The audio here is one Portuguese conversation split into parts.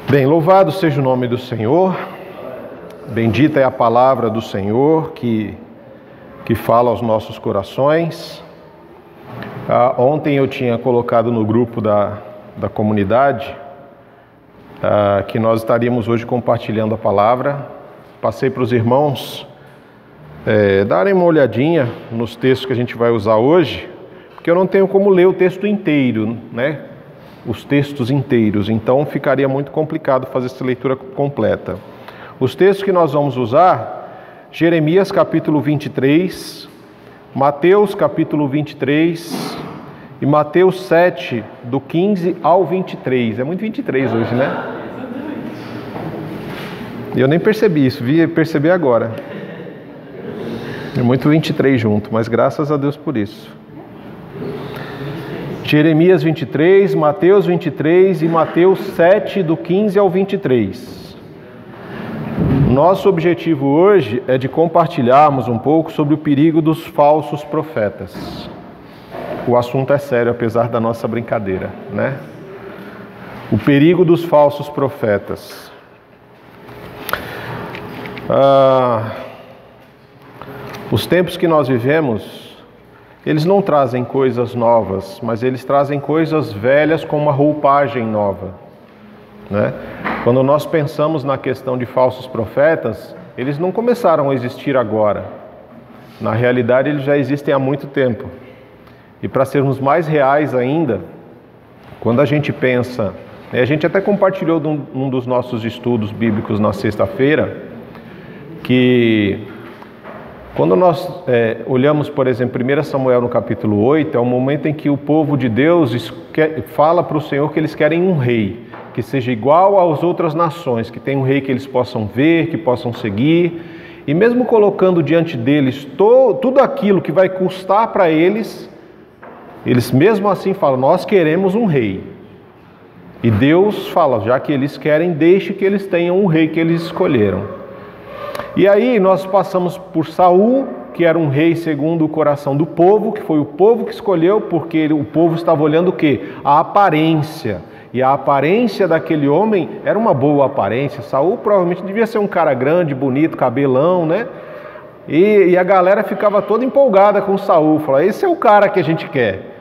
Bem, louvado seja o nome do Senhor, bendita é a palavra do Senhor que fala aos nossos corações. Ontem eu tinha colocado no grupo da comunidade que nós estaríamos hoje compartilhando a palavra. Passei para os irmãos darem uma olhadinha nos textos que a gente vai usar hoje, porque eu não tenho como ler o texto inteiro, né? Os textos inteiros, então ficaria muito complicado fazer essa leitura completa. Os textos que nós vamos usar: Jeremias capítulo 23, Mateus capítulo 23 e Mateus 7, do 15 ao 23. É muito 23 hoje, né? Eu nem percebi isso, percebi agora. É muito 23 junto, mas graças a Deus por isso. Jeremias 23, Mateus 23 e Mateus 7, do 15 ao 23. Nosso objetivo hoje é de compartilharmos um pouco sobre o perigo dos falsos profetas. O assunto é sério, apesar da nossa brincadeira, né? O perigo dos falsos profetas. Os tempos que nós vivemos, eles não trazem coisas novas, mas eles trazem coisas velhas com uma roupagem nova, né? Quando nós pensamos na questão de falsos profetas, eles não começaram a existir agora. Na realidade, eles já existem há muito tempo. E para sermos mais reais ainda, quando a gente pensa, a gente até compartilhou num dos nossos estudos bíblicos na sexta-feira, que quando nós olhamos, por exemplo, 1 Samuel no capítulo 8, é o momento em que o povo de Deus fala para o Senhor que eles querem um rei, que seja igual às outras nações, que tenha um rei que eles possam ver, que possam seguir, e mesmo colocando diante deles tudo aquilo que vai custar para eles, eles mesmo assim falam: nós queremos um rei. E Deus fala: já que eles querem, deixe que eles tenham um rei que eles escolheram. E aí nós passamos por Saul, que era um rei segundo o coração do povo, que foi o povo que escolheu, porque o povo estava olhando o quê? A aparência. E a aparência daquele homem era uma boa aparência. Saul provavelmente devia ser um cara grande, bonito, cabelão, né? E a galera ficava toda empolgada com Saul, falava: esse é o cara que a gente quer.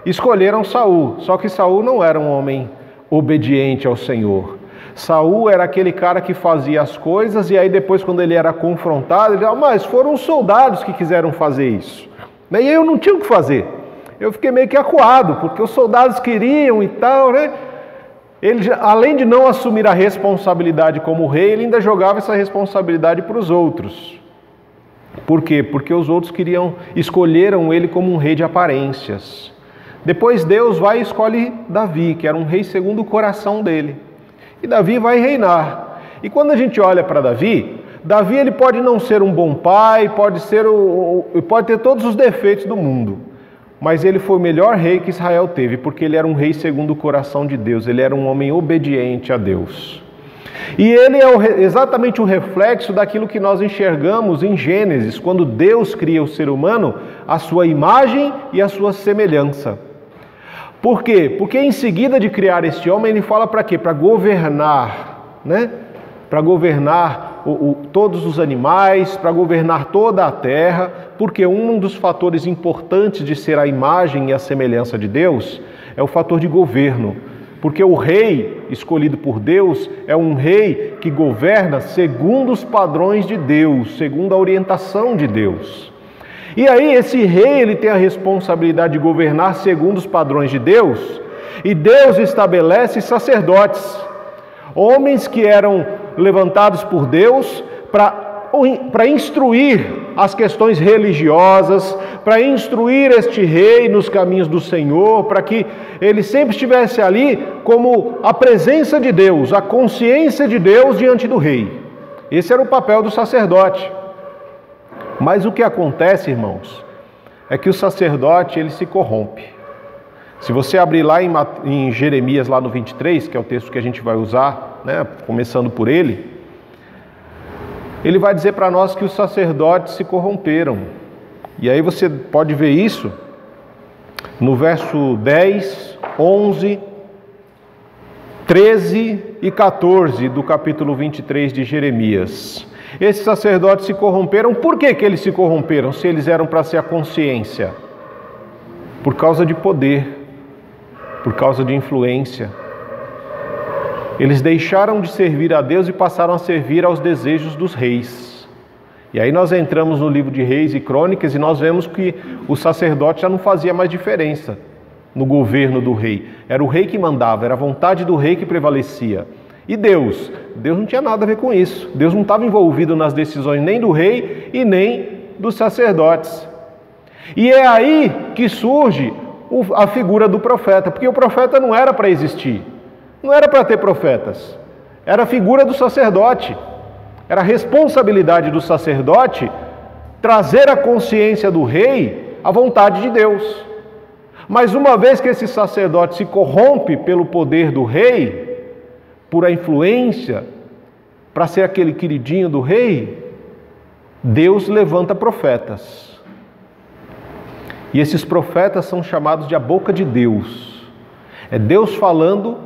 Escolheram Saul, só que Saul não era um homem obediente ao Senhor. Saul era aquele cara que fazia as coisas e aí depois, quando ele era confrontado, ele dizia: mas foram os soldados que quiseram fazer isso, e eu não tinha o que fazer. Eu fiquei meio que acuado, porque os soldados queriam e tal, né? Ele, além de não assumir a responsabilidade como rei, ele ainda jogava essa responsabilidade para os outros. Por quê? Porque os outros escolheram ele como um rei de aparências. Depois Deus vai e escolhe Davi, que era um rei segundo o coração dele. E Davi vai reinar. E quando a gente olha para Davi ele pode não ser um bom pai, pode ter todos os defeitos do mundo, mas ele foi o melhor rei que Israel teve, porque ele era um rei segundo o coração de Deus, ele era um homem obediente a Deus. E ele é exatamente um reflexo daquilo que nós enxergamos em Gênesis, quando Deus cria o ser humano à sua imagem e à sua semelhança. Por quê? Porque em seguida de criar este homem, ele fala para quê? Para governar, né? Para governar todos os animais, para governar toda a terra, porque um dos fatores importantes de ser a imagem e a semelhança de Deus é o fator de governo. Porque o rei escolhido por Deus é um rei que governa segundo os padrões de Deus, segundo a orientação de Deus. E aí esse rei, ele tem a responsabilidade de governar segundo os padrões de Deus, e Deus estabelece sacerdotes, homens que eram levantados por Deus para instruir as questões religiosas, para instruir este rei nos caminhos do Senhor, para que ele sempre estivesse ali como a presença de Deus, a consciência de Deus diante do rei. Esse era o papel do sacerdote. Mas o que acontece, irmãos, é que o sacerdote, ele se corrompe. Se você abrir lá em Jeremias, lá no 23, que é o texto que a gente vai usar, né, começando por ele vai dizer para nós que os sacerdotes se corromperam. E aí você pode ver isso no verso 10, 11 13 e 14 do capítulo 23 de Jeremias. Esses sacerdotes se corromperam. Por que eles se corromperam, se eles eram para ser a consciência? Por causa de poder, por causa de influência. Eles deixaram de servir a Deus e passaram a servir aos desejos dos reis. E aí nós entramos no livro de Reis e Crônicas e nós vemos que o sacerdote já não fazia mais diferença no governo do rei. Era o rei que mandava, era a vontade do rei que prevalecia. E Deus não tinha nada a ver com isso. Deus não estava envolvido nas decisões nem do rei e nem dos sacerdotes. E é aí que surge a figura do profeta, porque o profeta não era para existir, não era para ter profetas, era a figura do sacerdote, era a responsabilidade do sacerdote trazer à consciência do rei a vontade de Deus. Mas uma vez que esse sacerdote se corrompe pelo poder do rei, por a influência, para ser aquele queridinho do rei, Deus levanta profetas. E esses profetas são chamados de a boca de Deus. É Deus falando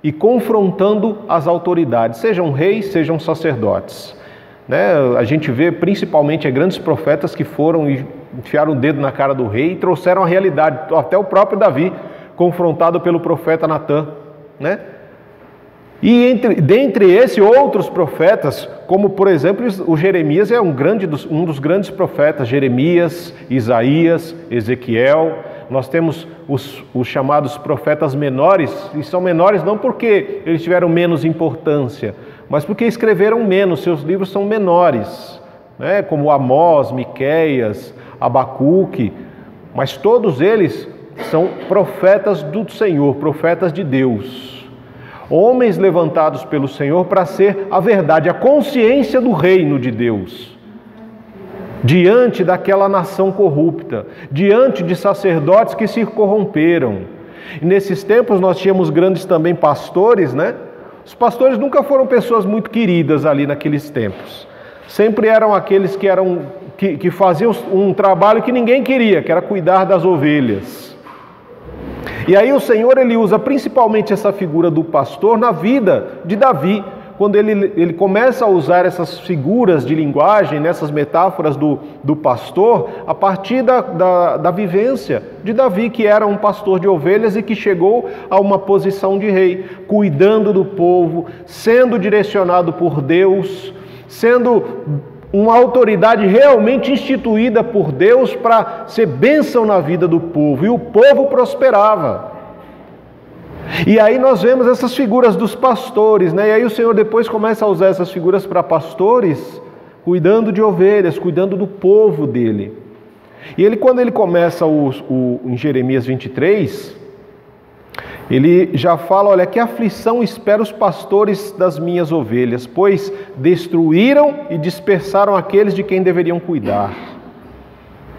e confrontando as autoridades, sejam reis, sejam sacerdotes. A gente vê principalmente grandes profetas que foram e enfiaram o dedo na cara do rei e trouxeram a realidade. Até o próprio Davi, confrontado pelo profeta Natã. E dentre esses outros profetas, como por exemplo o Jeremias é um dos grandes profetas, Jeremias, Isaías, Ezequiel. Nós temos os chamados profetas menores, e são menores não porque eles tiveram menos importância, mas porque escreveram menos, seus livros são menores, como Amós, Miqueias, Abacuque, mas todos eles são profetas do Senhor, profetas de Deus. Homens levantados pelo Senhor para ser a verdade, a consciência do reino de Deus. Diante daquela nação corrupta, diante de sacerdotes que se corromperam. E nesses tempos nós tínhamos grandes também pastores, Os pastores nunca foram pessoas muito queridas ali naqueles tempos. Sempre eram aqueles que faziam um trabalho que ninguém queria, que era cuidar das ovelhas. E aí o Senhor ele usa principalmente essa figura do pastor na vida de Davi, quando ele começa a usar essas figuras de linguagem, nessas metáforas do pastor, a partir da vivência de Davi, que era um pastor de ovelhas e que chegou a uma posição de rei, cuidando do povo, sendo direcionado por Deus, sendo uma autoridade realmente instituída por Deus para ser bênção na vida do povo, e o povo prosperava. E aí nós vemos essas figuras dos pastores, E aí o Senhor depois começa a usar essas figuras para pastores, cuidando de ovelhas, cuidando do povo dele. E quando ele começa em Jeremias 23, ele já fala, olha, que aflição espera os pastores das minhas ovelhas, pois destruíram e dispersaram aqueles de quem deveriam cuidar.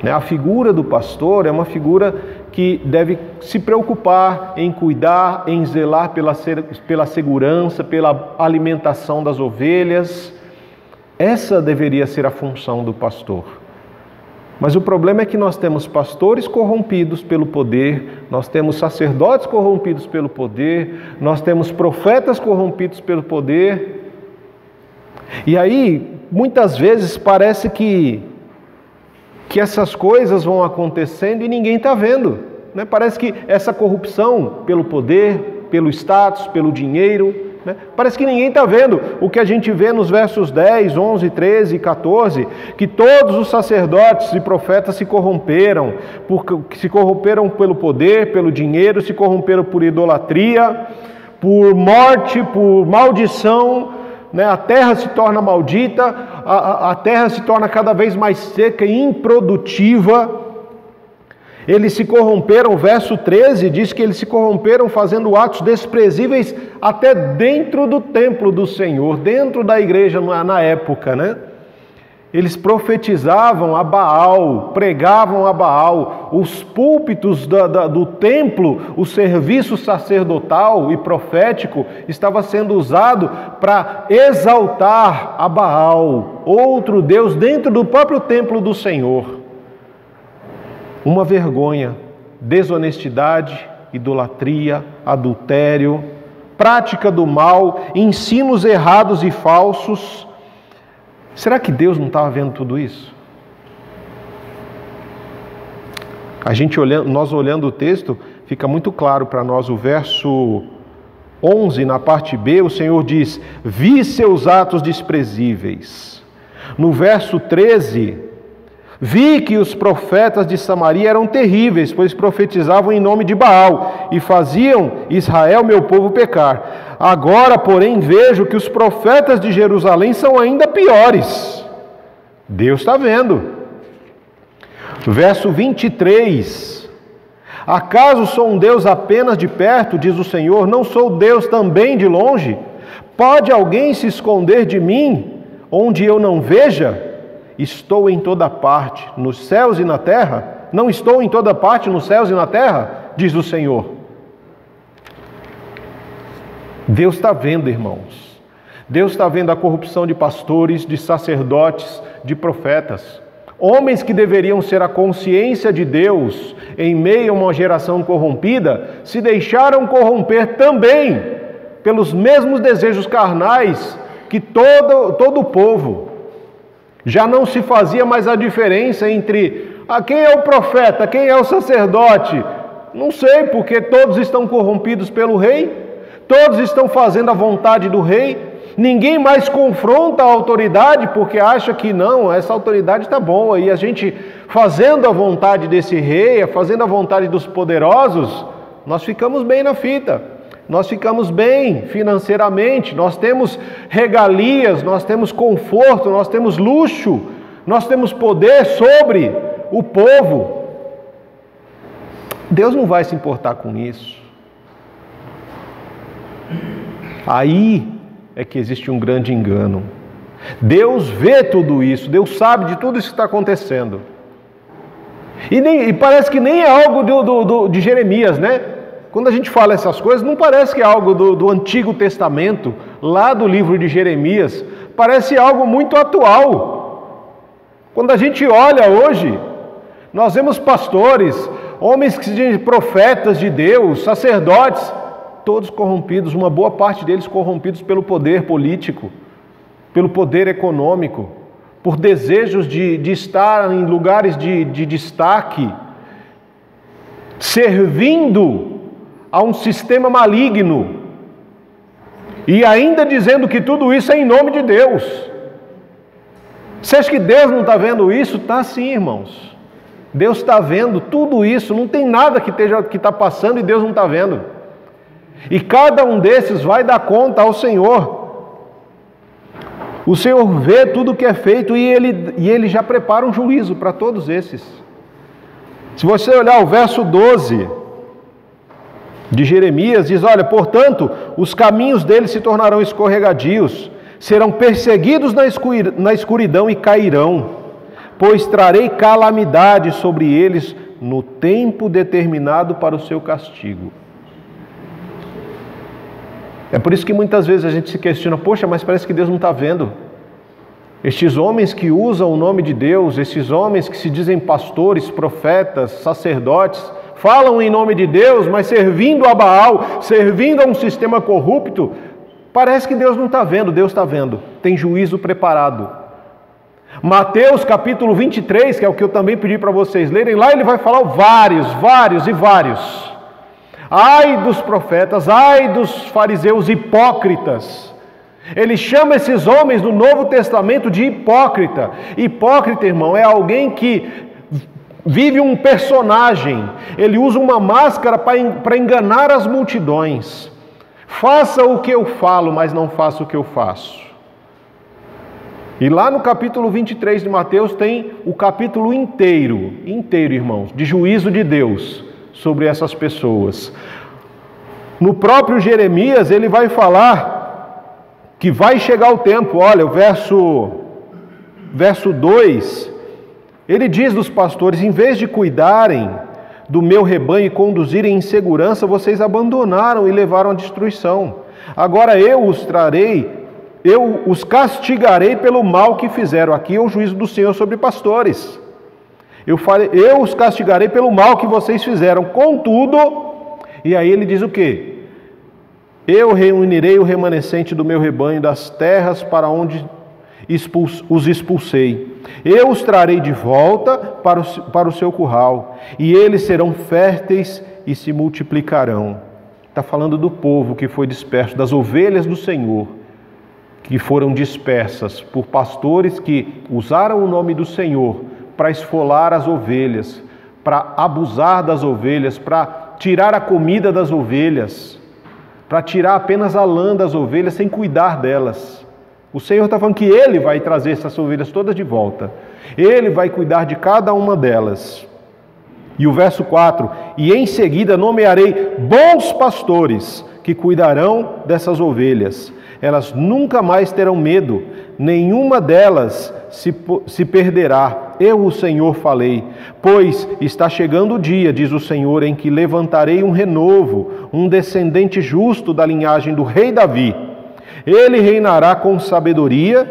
A figura do pastor é uma figura que deve se preocupar em cuidar, em zelar pela segurança, pela alimentação das ovelhas. Essa deveria ser a função do pastor. Mas o problema é que nós temos pastores corrompidos pelo poder, nós temos sacerdotes corrompidos pelo poder, nós temos profetas corrompidos pelo poder. E aí, muitas vezes, parece que essas coisas vão acontecendo e ninguém está vendo. Parece que essa corrupção pelo poder, pelo status, pelo dinheiro, parece que ninguém está vendo. O que a gente vê nos versos 10, 11, 13 e 14, que todos os sacerdotes e profetas se corromperam pelo poder, pelo dinheiro, se corromperam por idolatria, por morte, por maldição. A terra se torna maldita, a terra se torna cada vez mais seca e improdutiva. Eles se corromperam, o verso 13 diz que eles se corromperam fazendo atos desprezíveis até dentro do templo do Senhor, dentro da igreja na época, Eles profetizavam a Baal, pregavam a Baal, os púlpitos do templo, o serviço sacerdotal e profético estava sendo usado para exaltar a Baal, outro Deus, dentro do próprio templo do Senhor. Uma vergonha, desonestidade, idolatria, adultério, prática do mal, ensinos errados e falsos. Será que Deus não estava vendo tudo isso? Nós olhando o texto, fica muito claro para nós o verso 11, na parte B, o Senhor diz: vi seus atos desprezíveis. No verso 13, vi que os profetas de Samaria eram terríveis, pois profetizavam em nome de Baal e faziam Israel, meu povo, pecar. Agora, porém, vejo que os profetas de Jerusalém são ainda piores. Deus está vendo. Verso 23. Acaso sou um Deus apenas de perto, diz o Senhor, não sou Deus também de longe? Pode alguém se esconder de mim, onde eu não veja? Estou em toda parte, nos céus e na terra? Não estou em toda parte, nos céus e na terra? Diz o Senhor. Deus está vendo, irmãos. Deus está vendo a corrupção de pastores, de sacerdotes, de profetas. Homens que deveriam ser a consciência de Deus em meio a uma geração corrompida, se deixaram corromper também pelos mesmos desejos carnais que todo o povo. Já não se fazia mais a diferença entre quem é o profeta, quem é o sacerdote. Não sei, porque todos estão corrompidos pelo rei, todos estão fazendo a vontade do rei. Ninguém mais confronta a autoridade porque acha que não, essa autoridade está boa. E a gente fazendo a vontade desse rei, fazendo a vontade dos poderosos, nós ficamos bem na fita. Nós ficamos bem financeiramente, nós temos regalias, nós temos conforto, nós temos luxo, nós temos poder sobre o povo. Deus não vai se importar com isso. Aí é que existe um grande engano. Deus vê tudo isso, Deus sabe de tudo isso que está acontecendo. E parece que nem é algo de Jeremias, né? Quando a gente fala essas coisas, não parece que é algo do Antigo Testamento, lá do livro de Jeremias. Parece algo muito atual. Quando a gente olha hoje, nós vemos pastores, homens que se dizem profetas de Deus, sacerdotes, todos corrompidos, uma boa parte deles corrompidos pelo poder político, pelo poder econômico, por desejos de estar em lugares de destaque, servindo a um sistema maligno, e ainda dizendo que tudo isso é em nome de Deus. Você acha que Deus não está vendo isso? Está sim, irmãos. Deus está vendo tudo isso, não tem nada que está passando e Deus não está vendo. E cada um desses vai dar conta ao Senhor. O Senhor vê tudo o que é feito e Ele já prepara um juízo para todos esses. Se você olhar o verso 12 de Jeremias, diz: olha, portanto, os caminhos deles se tornarão escorregadios, serão perseguidos na escuridão e cairão, pois trarei calamidade sobre eles no tempo determinado para o seu castigo. É por isso que muitas vezes a gente se questiona: poxa, mas parece que Deus não está vendo. Estes homens que usam o nome de Deus, esses homens que se dizem pastores, profetas, sacerdotes, falam em nome de Deus, mas servindo a Baal, servindo a um sistema corrupto, parece que Deus não está vendo. Deus está vendo, tem juízo preparado. Mateus capítulo 23, que é o que eu também pedi para vocês lerem, lá ele vai falar vários. Ai dos profetas, ai dos fariseus hipócritas. Ele chama esses homens do Novo Testamento de hipócrita. Hipócrita, irmão, é alguém que vive um personagem. Ele usa uma máscara para enganar as multidões. Faça o que eu falo, mas não faça o que eu faço. E lá no capítulo 23 de Mateus tem o capítulo inteiro, irmãos, de juízo de Deus sobre essas pessoas. No próprio Jeremias ele vai falar que vai chegar o tempo. Olha, o verso 2, ele diz dos pastores: em vez de cuidarem do meu rebanho e conduzirem em segurança, vocês abandonaram e levaram à destruição. Agora eu os castigarei pelo mal que fizeram. Aqui é o juízo do Senhor sobre pastores. Eu os castigarei pelo mal que vocês fizeram. Contudo, e aí ele diz o quê? Eu reunirei o remanescente do meu rebanho das terras para onde os expulsei. Eu os trarei de volta para o seu curral, e eles serão férteis e se multiplicarão. Está falando do povo que foi disperso, das ovelhas do Senhor, que foram dispersas por pastores que usaram o nome do Senhor para esfolar as ovelhas, para abusar das ovelhas, para tirar a comida das ovelhas, para tirar apenas a lã das ovelhas sem cuidar delas. O Senhor está falando que Ele vai trazer essas ovelhas todas de volta. Ele vai cuidar de cada uma delas. E o verso 4, e em seguida nomearei bons pastores que cuidarão dessas ovelhas. Elas nunca mais terão medo, nenhuma delas se perderá. Eu, o Senhor, falei, pois está chegando o dia, diz o Senhor, em que levantarei um renovo, um descendente justo da linhagem do rei Davi. Ele reinará com sabedoria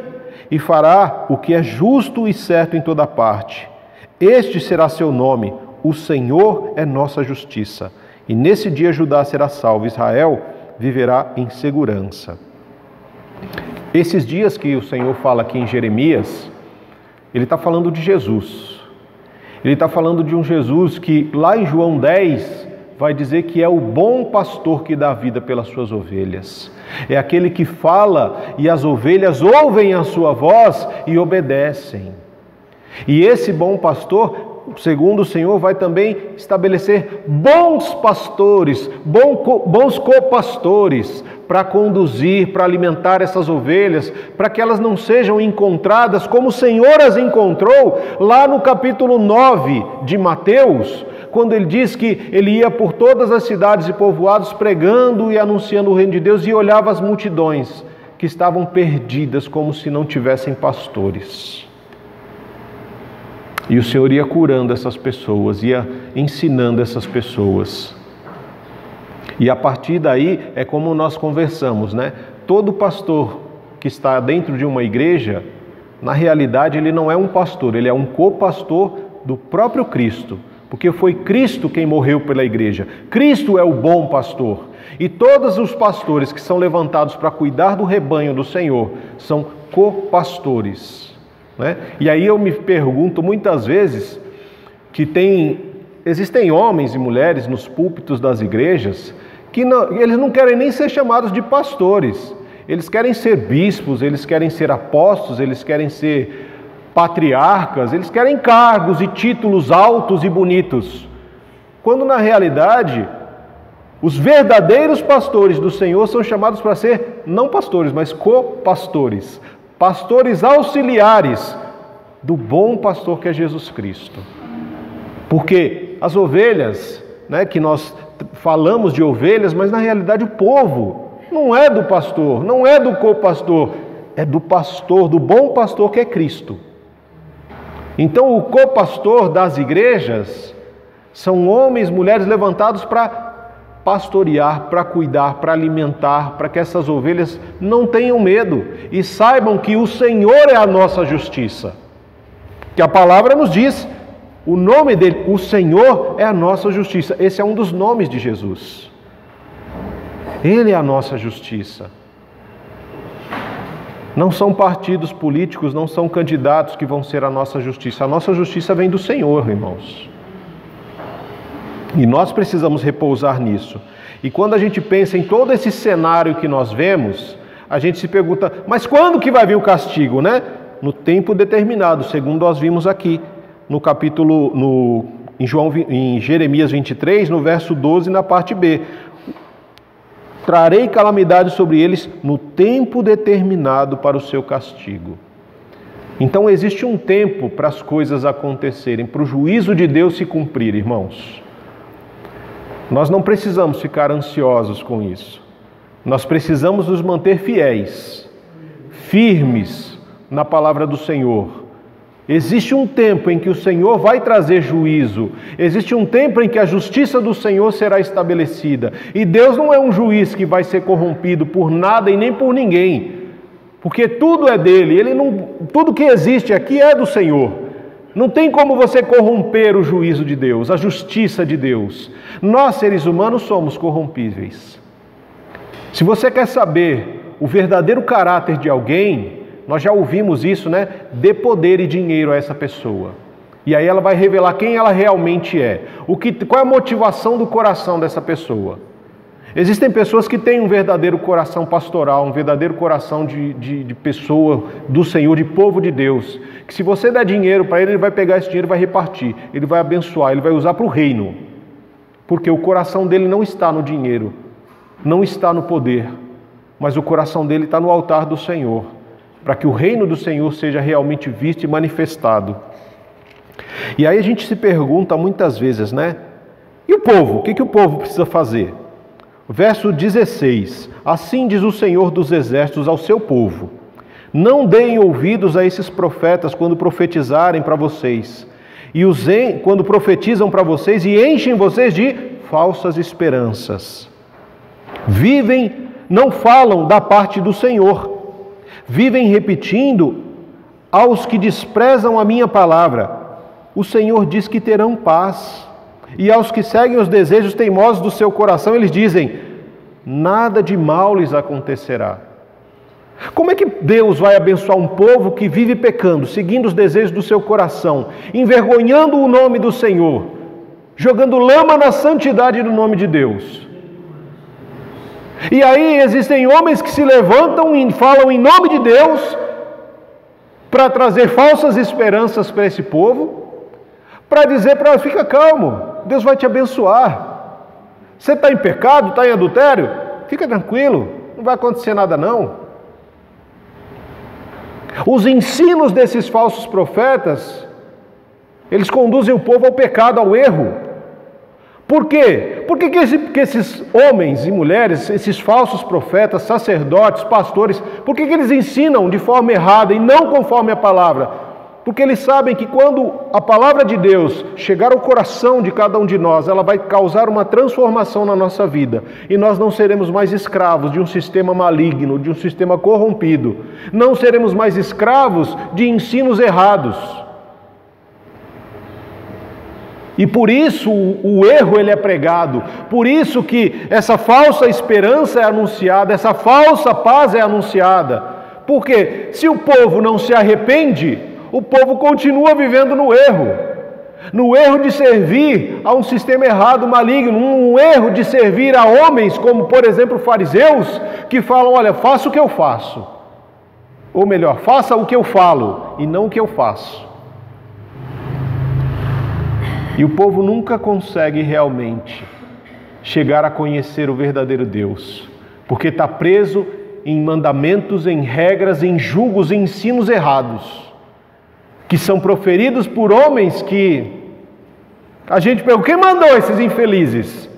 e fará o que é justo e certo em toda parte. Este será seu nome, o Senhor é nossa justiça. E nesse dia Judá será salvo, Israel viverá em segurança. Esses dias que o Senhor fala aqui em Jeremias, Ele está falando de Jesus. Ele está falando de um Jesus que lá em João 10 vai dizer que é o bom pastor que dá vida pelas suas ovelhas. É aquele que fala e as ovelhas ouvem a sua voz e obedecem. E esse bom pastor, segundo o Senhor, vai também estabelecer bons pastores, bons copastores, para conduzir, para alimentar essas ovelhas, para que elas não sejam encontradas como o Senhor as encontrou lá no capítulo 9 de Mateus, quando ele diz que ele ia por todas as cidades e povoados pregando e anunciando o reino de Deus e olhava as multidões que estavam perdidas como se não tivessem pastores. E o Senhor ia curando essas pessoas, ia ensinando essas pessoas. E a partir daí é como nós conversamos, né? Todo pastor que está dentro de uma igreja, na realidade ele não é um pastor, ele é um copastor do próprio Cristo. Porque foi Cristo quem morreu pela igreja. Cristo é o bom pastor. E todos os pastores que são levantados para cuidar do rebanho do Senhor são copastores, né? E aí eu me pergunto muitas vezes que existem homens e mulheres nos púlpitos das igrejas que eles não querem nem ser chamados de pastores. Eles querem ser bispos, eles querem ser apóstolos, eles querem ser patriarcas, eles querem cargos e títulos altos e bonitos, quando na realidade os verdadeiros pastores do Senhor são chamados para ser não pastores, mas copastores, pastores auxiliares do bom pastor que é Jesus Cristo. Porque as ovelhas, né, que nós falamos de ovelhas, mas na realidade o povo não é do pastor, não é do copastor, é do pastor, do bom pastor que é Cristo. Então o copastor das igrejas são homens, mulheres levantados para pastorear, para cuidar, para alimentar, para que essas ovelhas não tenham medo e saibam que o Senhor é a nossa justiça. Que a palavra nos diz, o nome dele, o Senhor é a nossa justiça. Esse é um dos nomes de Jesus. Ele é a nossa justiça. Não são partidos políticos, não são candidatos que vão ser a nossa justiça. A nossa justiça vem do Senhor, irmãos. E nós precisamos repousar nisso. E quando a gente pensa em todo esse cenário que nós vemos, a gente se pergunta, mas quando que vai vir o castigo, né? No tempo determinado, segundo nós vimos aqui, no capítulo, em Jeremias 23, no verso 12, na parte B. Trarei calamidade sobre eles no tempo determinado para o seu castigo. Então existe um tempo para as coisas acontecerem, para o juízo de Deus se cumprir, irmãos. Nós não precisamos ficar ansiosos com isso. Nós precisamos nos manter fiéis, firmes na palavra do Senhor. Existe um tempo em que o Senhor vai trazer juízo. Existe um tempo em que a justiça do Senhor será estabelecida. E Deus não é um juiz que vai ser corrompido por nada e nem por ninguém. Porque tudo é dele. Tudo que existe aqui é do Senhor. Não tem como você corromper o juízo de Deus, a justiça de Deus. Nós, seres humanos, somos corrompíveis. Se você quer saber o verdadeiro caráter de alguém, nós já ouvimos isso, né? Dê poder e dinheiro a essa pessoa. E aí ela vai revelar quem ela realmente é. Qual é a motivação do coração dessa pessoa? Existem pessoas que têm um verdadeiro coração pastoral, um verdadeiro coração de pessoa do Senhor, de povo de Deus. Que se você der dinheiro para ele, ele vai pegar esse dinheiro e vai repartir. Ele vai abençoar, ele vai usar para o reino. Porque o coração dele não está no dinheiro, não está no poder. Mas o coração dele está no altar do Senhor. Para que o reino do Senhor seja realmente visto e manifestado. E aí a gente se pergunta muitas vezes, né? E o povo? O que o povo precisa fazer? Verso 16: Assim diz o Senhor dos Exércitos ao seu povo: Não deem ouvidos a esses profetas quando profetizarem para vocês, quando profetizam para vocês e enchem vocês de falsas esperanças. Não falam da parte do Senhor, vivem repetindo aos que desprezam a minha palavra. O Senhor diz que terão paz. E aos que seguem os desejos teimosos do seu coração, eles dizem: nada de mal lhes acontecerá. Como é que Deus vai abençoar um povo que vive pecando, seguindo os desejos do seu coração, envergonhando o nome do Senhor, jogando lama na santidade do nome de Deus? E aí existem homens que se levantam e falam em nome de Deus para trazer falsas esperanças para esse povo, para dizer para ela: fica calmo, Deus vai te abençoar. Você está em pecado, está em adultério? Fica tranquilo, não vai acontecer nada não. Os ensinos desses falsos profetas, eles conduzem o povo ao pecado, ao erro. Por quê? Por que esses homens e mulheres, esses falsos profetas, sacerdotes, pastores, por que eles ensinam de forma errada e não conforme a palavra? Porque eles sabem que quando a palavra de Deus chegar ao coração de cada um de nós, ela vai causar uma transformação na nossa vida. E nós não seremos mais escravos de um sistema maligno, de um sistema corrompido. Não seremos mais escravos de ensinos errados. E por isso o erro ele é pregado. Por isso que essa falsa esperança é anunciada, essa falsa paz é anunciada. Porque se o povo não se arrepende, o povo continua vivendo no erro de servir a um sistema errado, maligno, um erro de servir a homens, como por exemplo fariseus, que falam: olha, faça o que eu faço, ou melhor, faça o que eu falo e não o que eu faço. E o povo nunca consegue realmente chegar a conhecer o verdadeiro Deus, porque está preso em mandamentos, em regras, em julgos, em ensinos errados, que são proferidos por homens que a gente pergunta: quem mandou esses infelizes?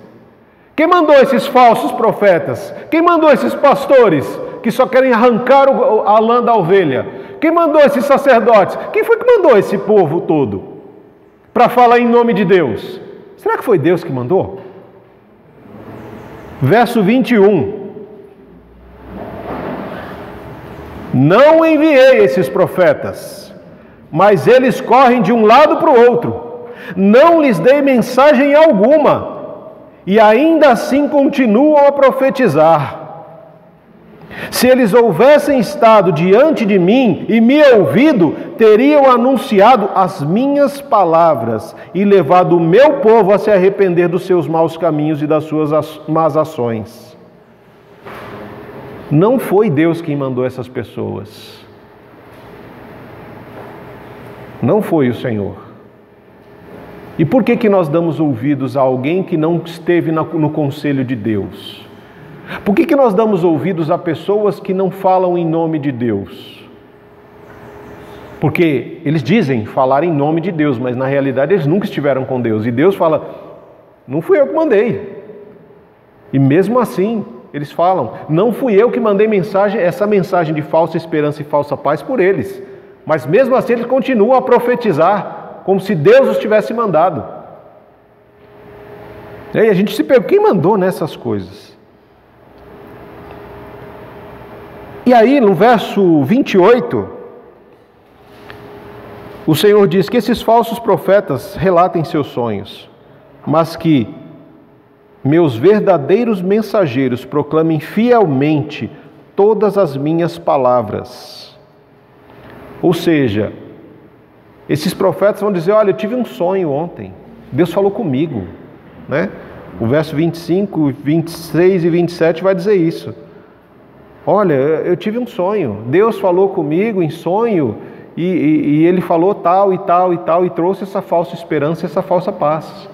Quem mandou esses falsos profetas? Quem mandou esses pastores que só querem arrancar a lã da ovelha? Quem mandou esses sacerdotes? Quem foi que mandou esse povo todo para falar em nome de Deus? Será que foi Deus que mandou? Verso 21. Não enviei esses profetas, mas eles correm de um lado para o outro. Não lhes dei mensagem alguma, e ainda assim continuam a profetizar. Se eles houvessem estado diante de mim e me ouvido, teriam anunciado as minhas palavras e levado o meu povo a se arrepender dos seus maus caminhos e das suas más ações. Não foi Deus quem mandou essas pessoas. Não foi o Senhor. E por que nós damos ouvidos a alguém que não esteve no conselho de Deus? Por que nós damos ouvidos a pessoas que não falam em nome de Deus? Porque eles dizem falar em nome de Deus, mas na realidade eles nunca estiveram com Deus. E Deus fala: não fui eu que mandei. E mesmo assim, eles falam: não fui eu que mandei essa mensagem de falsa esperança e falsa paz por eles. Mas mesmo assim eles continuam a profetizar, como se Deus os tivesse mandado. E aí a gente se pergunta: quem mandou nessas coisas? E aí no verso 28, o Senhor diz que esses falsos profetas relatem seus sonhos, mas que meus verdadeiros mensageiros proclamem fielmente todas as minhas palavras. Ou seja, esses profetas vão dizer, olha, eu tive um sonho ontem, Deus falou comigo, né? O verso 25, 26 e 27 vai dizer isso. Olha, eu tive um sonho, Deus falou comigo em sonho e Ele falou tal e tal e tal e trouxe essa falsa esperança, essa falsa paz.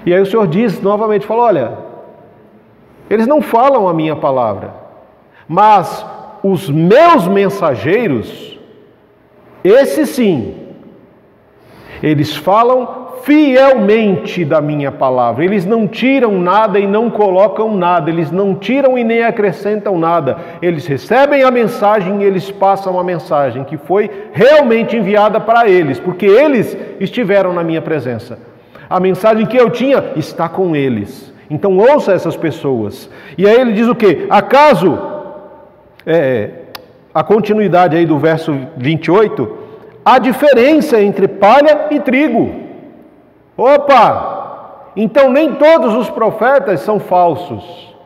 E aí o Senhor diz novamente, fala, olha, eles não falam a minha palavra, mas os meus mensageiros, esses sim, eles falam fielmente da minha palavra. Eles não tiram nada e não colocam nada. Eles não tiram e nem acrescentam nada. Eles recebem a mensagem e eles passam a mensagem que foi realmente enviada para eles, porque eles estiveram na minha presença. A mensagem que eu tinha está com eles. Então ouça essas pessoas. E aí ele diz o quê? Acaso, a continuidade aí do verso 28, há diferença entre palha e trigo. Opa! Então nem todos os profetas são falsos.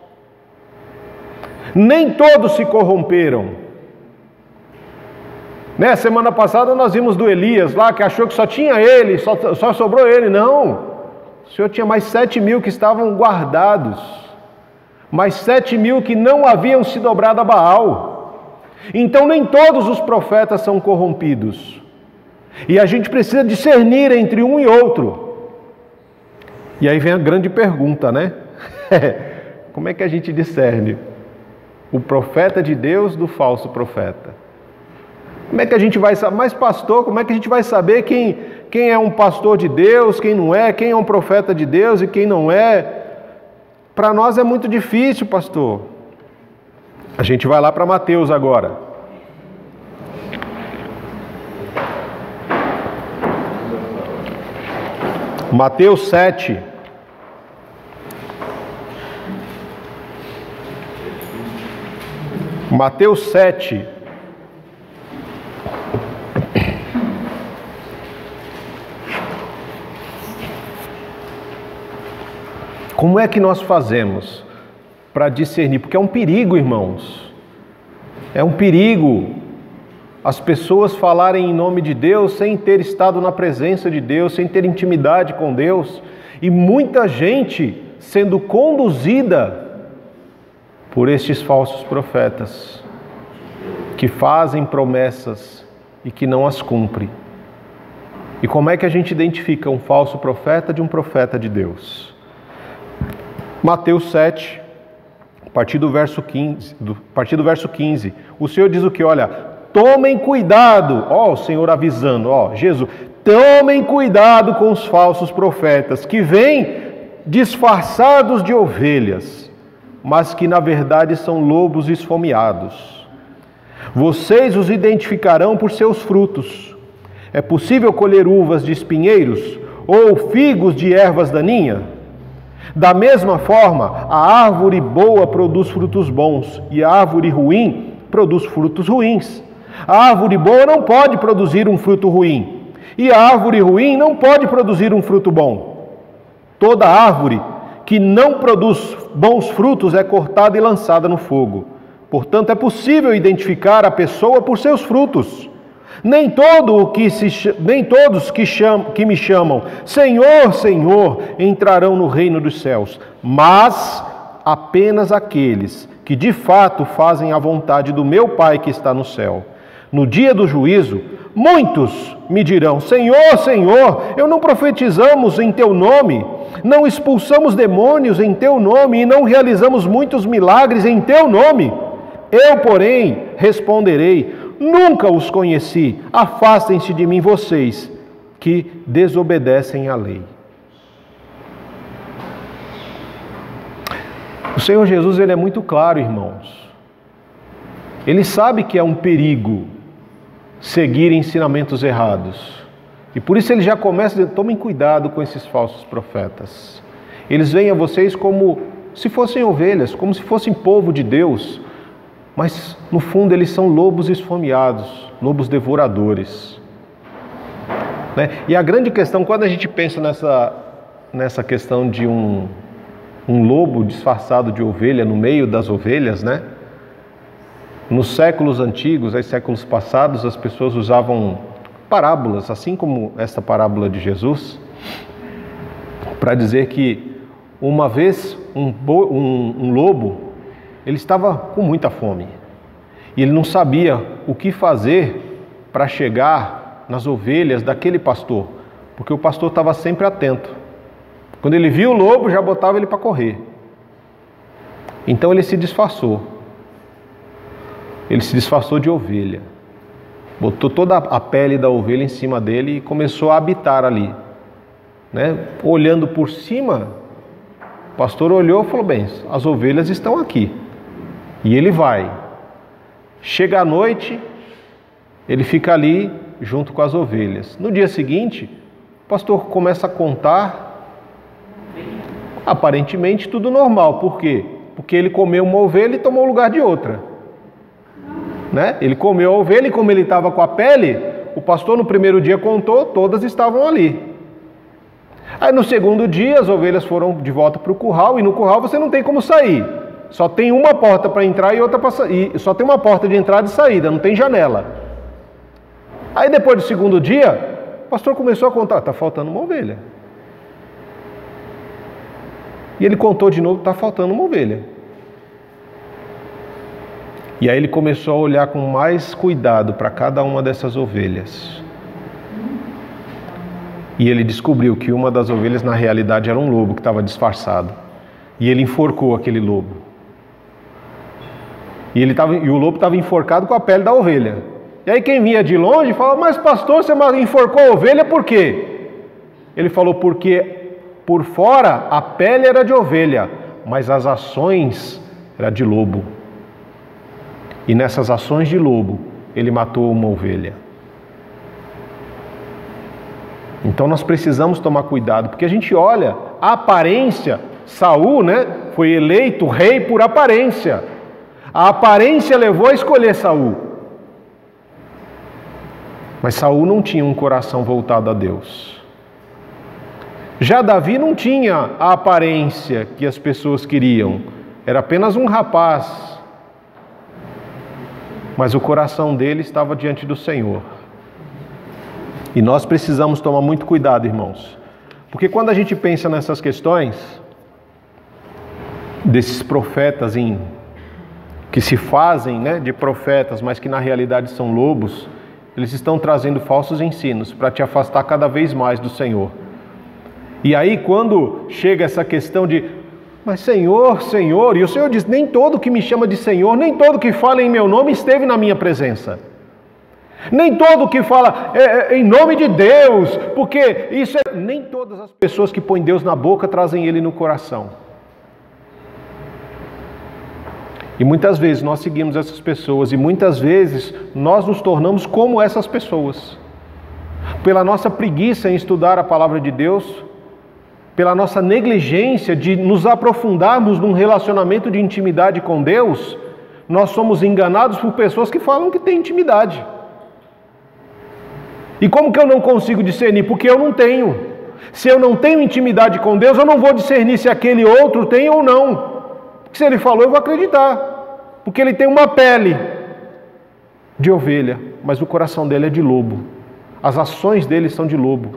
Nem todos se corromperam. Né? Semana passada nós vimos do Elias lá, que achou que só tinha ele, só sobrou ele. Não. O Senhor tinha mais 7.000 que estavam guardados. Mais 7.000 que não haviam se dobrado a Baal. Então nem todos os profetas são corrompidos. E a gente precisa discernir entre um e outro. E aí vem a grande pergunta, né? Como é que a gente discerne o profeta de Deus do falso profeta? Como é que a gente vai saber? Mas pastor, como é que a gente vai saber quem é um pastor de Deus, quem não é, quem é um profeta de Deus e quem não é? Para nós é muito difícil, pastor. A gente vai lá para Mateus agora. Mateus 7. Mateus 7. Como é que nós fazemos para discernir? Porque é um perigo, irmãos. É um perigo as pessoas falarem em nome de Deus sem ter estado na presença de Deus, sem ter intimidade com Deus. E muita gente sendo conduzida por estes falsos profetas, que fazem promessas e que não as cumprem. E como é que a gente identifica um falso profeta de um profeta de Deus? Mateus 7, a partir do verso 15, o Senhor diz o que? Olha, tomem cuidado, ó, o Senhor avisando, ó, Jesus, tomem cuidado com os falsos profetas, que vêm disfarçados de ovelhas, mas que na verdade são lobos esfomeados. Vocês os identificarão por seus frutos. É possível colher uvas de espinheiros ou figos de ervas daninhas? Da mesma forma, a árvore boa produz frutos bons e a árvore ruim produz frutos ruins. A árvore boa não pode produzir um fruto ruim e a árvore ruim não pode produzir um fruto bom. Toda árvore que não produz bons frutos é cortada e lançada no fogo. Portanto, é possível identificar a pessoa por seus frutos. Nem todos que me chamam Senhor, Senhor, entrarão no reino dos céus, mas apenas aqueles que de fato fazem a vontade do meu Pai que está no céu. No dia do juízo, muitos me dirão, Senhor, Senhor, eu não profetizamos em Teu nome, não expulsamos demônios em Teu nome e não realizamos muitos milagres em Teu nome. Eu, porém, responderei, nunca os conheci, afastem-se de mim vocês que desobedecem à lei. O Senhor Jesus, ele é muito claro, irmãos. Ele sabe que é um perigo seguir ensinamentos errados. E por isso ele já começa dizendo, tomem cuidado com esses falsos profetas. Eles vêm a vocês como se fossem ovelhas, como se fossem povo de Deus, mas no fundo eles são lobos esfomeados, lobos devoradores. Né? E a grande questão, quando a gente pensa nessa questão de um um lobo disfarçado de ovelha no meio das ovelhas, né? Nos séculos antigos, nos séculos passados, as pessoas usavam parábolas, assim como essa parábola de Jesus, para dizer que uma vez um lobo, ele estava com muita fome e ele não sabia o que fazer para chegar nas ovelhas daquele pastor, porque o pastor estava sempre atento. Quando ele viu o lobo, já botava ele para correr. Então ele se disfarçou. Ele se disfarçou de ovelha. Botou toda a pele da ovelha em cima dele e começou a habitar ali, né? Olhando por cima, o pastor olhou e falou: bem, as ovelhas estão aqui. E ele vai. Chega à noite, ele fica ali junto com as ovelhas. No dia seguinte, o pastor começa a contar. Aparentemente tudo normal. Por quê? Porque ele comeu uma ovelha e tomou o lugar de outra, né? Ele comeu a ovelha e como ele estava com a pele, o pastor no primeiro dia contou, todas estavam ali. Aí no segundo dia as ovelhas foram de volta para o curral e no curral você não tem como sair. Só tem uma porta para entrar e outra para sair. Só tem uma porta de entrada e saída, não tem janela. Aí depois do segundo dia, o pastor começou a contar: está faltando uma ovelha. E ele contou de novo: está faltando uma ovelha. E aí ele começou a olhar com mais cuidado para cada uma dessas ovelhas. E ele descobriu que uma das ovelhas na realidade era um lobo que estava disfarçado. E ele enforcou aquele lobo. E o lobo estava enforcado com a pele da ovelha. E aí quem vinha de longe falava: mas pastor, você enforcou a ovelha por quê? Ele falou: porque por fora a pele era de ovelha, mas as ações eram de lobo. E nessas ações de lobo, ele matou uma ovelha. Então nós precisamos tomar cuidado, porque a gente olha a aparência. Saul, né, foi eleito rei por aparência. A aparência levou a escolher Saul. Mas Saul não tinha um coração voltado a Deus. Já Davi não tinha a aparência que as pessoas queriam. Era apenas um rapaz. Mas o coração dele estava diante do Senhor. E nós precisamos tomar muito cuidado, irmãos. Porque quando a gente pensa nessas questões, desses profetas que se fazem, né, de profetas, mas que na realidade são lobos, eles estão trazendo falsos ensinos para te afastar cada vez mais do Senhor. E aí quando chega essa questão de: mas Senhor, Senhor, e o Senhor diz: nem todo que me chama de Senhor, nem todo que fala em meu nome esteve na minha presença. Nem todo que fala em nome de Deus, porque isso é... Nem todas as pessoas que põem Deus na boca trazem Ele no coração. E muitas vezes nós seguimos essas pessoas e muitas vezes nós nos tornamos como essas pessoas. Pela nossa preguiça em estudar a palavra de Deus, pela nossa negligência de nos aprofundarmos num relacionamento de intimidade com Deus, nós somos enganados por pessoas que falam que têm intimidade. E como que eu não consigo discernir? Porque eu não tenho. Se eu não tenho intimidade com Deus, eu não vou discernir se aquele outro tem ou não. Porque se ele falou, eu vou acreditar. Porque ele tem uma pele de ovelha, mas o coração dele é de lobo. As ações dele são de lobo.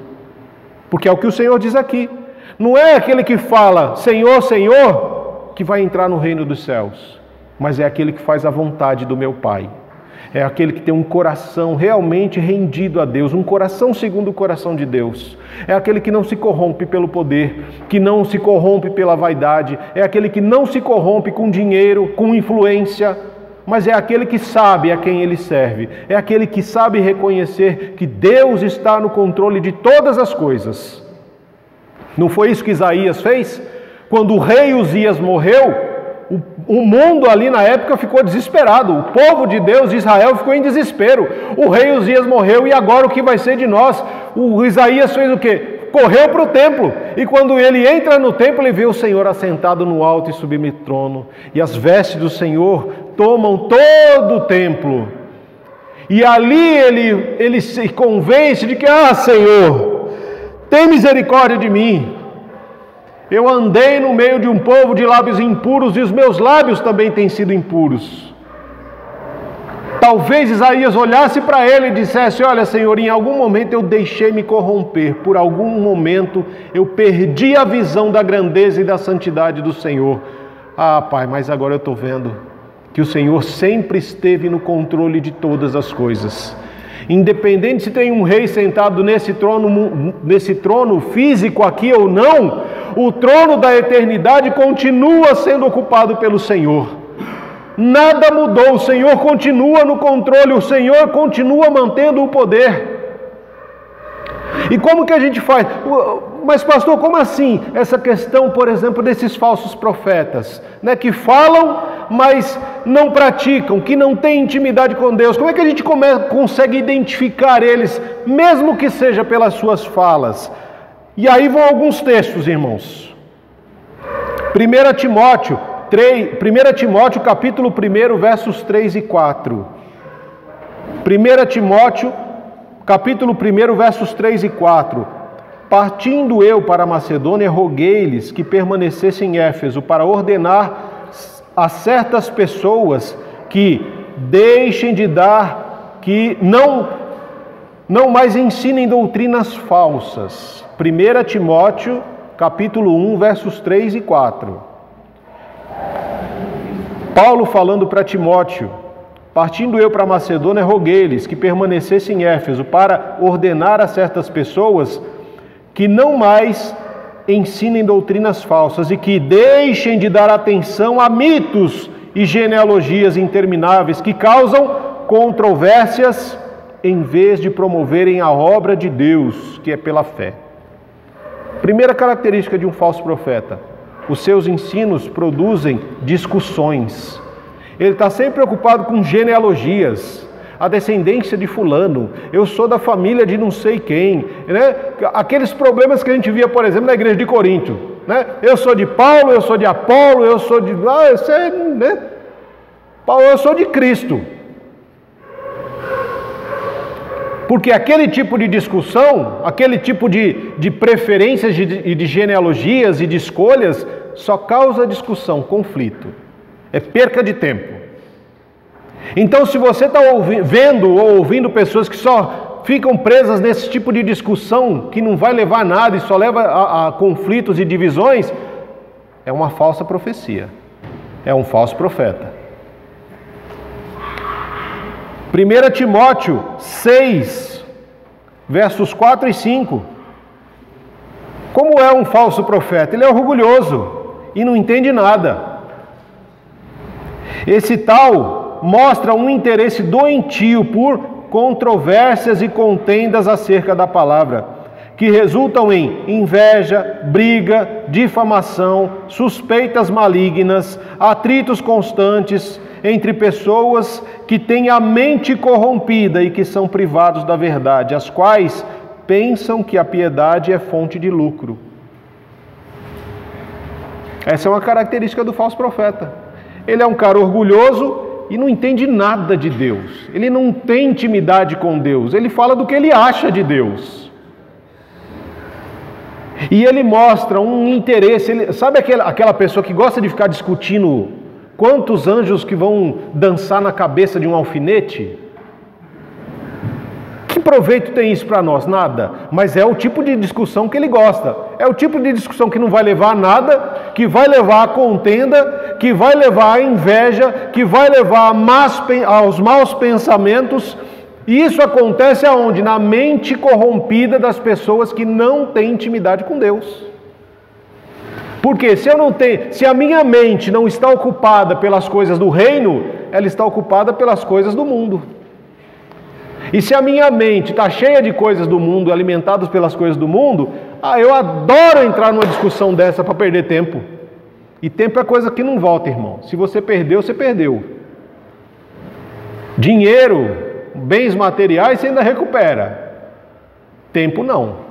Porque é o que o Senhor diz aqui. Não é aquele que fala Senhor, Senhor, que vai entrar no reino dos céus, mas é aquele que faz a vontade do meu Pai. É aquele que tem um coração realmente rendido a Deus, um coração segundo o coração de Deus. É aquele que não se corrompe pelo poder, que não se corrompe pela vaidade, é aquele que não se corrompe com dinheiro, com influência, mas é aquele que sabe a quem ele serve, é aquele que sabe reconhecer que Deus está no controle de todas as coisas. Não foi isso que Isaías fez? Quando o rei Uzias morreu, o mundo ali na época ficou desesperado. O povo de Deus, de Israel, ficou em desespero. O rei Uzias morreu e agora o que vai ser de nós? O Isaías fez o quê? Correu para o templo. E quando ele entra no templo, ele vê o Senhor assentado no alto e sublime trono. E as vestes do Senhor tomam todo o templo. E ali ele se convence de que, Senhor, tem misericórdia de mim. Eu andei no meio de um povo de lábios impuros e os meus lábios também têm sido impuros. Talvez Isaías olhasse para ele e dissesse: olha, Senhor, em algum momento eu deixei me corromper, por algum momento eu perdi a visão da grandeza e da santidade do Senhor. Ah, Pai, mas agora eu estou vendo que o Senhor sempre esteve no controle de todas as coisas. Independente se tem um rei sentado nesse trono físico aqui ou não, o trono da eternidade continua sendo ocupado pelo Senhor. Nada mudou, o Senhor continua no controle, o Senhor continua mantendo o poder. E como que a gente faz? Mas pastor, como assim? Essa questão, por exemplo, desses falsos profetas, né, que falam, mas não praticam, que não têm intimidade com Deus. Como é que a gente consegue identificar eles, mesmo que seja pelas suas falas? E aí vão alguns textos, irmãos. 1 Timóteo capítulo 1, versos 3 e 4. 1 Timóteo capítulo 1, versos 3 e 4. Partindo eu para a Macedônia, roguei-lhes que permanecessem em Éfeso para ordenar a certas pessoas que deixem de dar, que não mais ensinem doutrinas falsas. 1 Timóteo capítulo 1, versos 3 e 4. Paulo falando para Timóteo: partindo eu para a Macedônia, roguei-lhes que permanecessem em Éfeso para ordenar a certas pessoas que não mais ensinem doutrinas falsas e que deixem de dar atenção a mitos e genealogias intermináveis que causam controvérsias, em vez de promoverem a obra de Deus, que é pela fé. Primeira característica de um falso profeta: os seus ensinos produzem discussões. Ele está sempre preocupado com genealogias, a descendência de fulano, eu sou da família de não sei quem, né? Aqueles problemas que a gente via, por exemplo, na igreja de Corinto, né? Eu sou de Paulo, eu sou de Apolo, eu sou de... né? Paulo, eu sou de Cristo. Porque aquele tipo de discussão, aquele tipo de preferências e de genealogias e de escolhas só causa discussão, conflito. É perca de tempo. Então, se você está vendo ou ouvindo pessoas que só ficam presas nesse tipo de discussão que não vai levar a nada e só leva a conflitos e divisões, é uma falsa profecia. É um falso profeta. 1 Timóteo 6, versos 4 e 5. Como é um falso profeta? Ele é orgulhoso e não entende nada. Esse tal mostra um interesse doentio por controvérsias e contendas acerca da palavra, que resultam em inveja, briga, difamação, suspeitas malignas, atritos constantes entre pessoas que têm a mente corrompida e que são privados da verdade, as quais pensam que a piedade é fonte de lucro. Essa é uma característica do falso profeta. Ele é um cara orgulhoso e não entende nada de Deus. Ele não tem intimidade com Deus. Ele fala do que ele acha de Deus. E ele mostra um interesse. Sabe aquela pessoa que gosta de ficar discutindo quantos anjos que vão dançar na cabeça de um alfinete? Que proveito tem isso para nós? Nada. Mas é o tipo de discussão que ele gosta. É o tipo de discussão que não vai levar a nada, que vai levar a contenda, que vai levar à inveja, que vai levar aos maus pensamentos. E isso acontece aonde? Na mente corrompida das pessoas que não têm intimidade com Deus. Porque se a minha mente não está ocupada pelas coisas do reino, ela está ocupada pelas coisas do mundo. E se a minha mente está cheia de coisas do mundo, alimentadas pelas coisas do mundo, eu adoro entrar numa discussão dessa para perder tempo. E tempo é coisa que não volta, irmão. Se você perdeu, você perdeu. Dinheiro, bens materiais, você ainda recupera. Tempo não.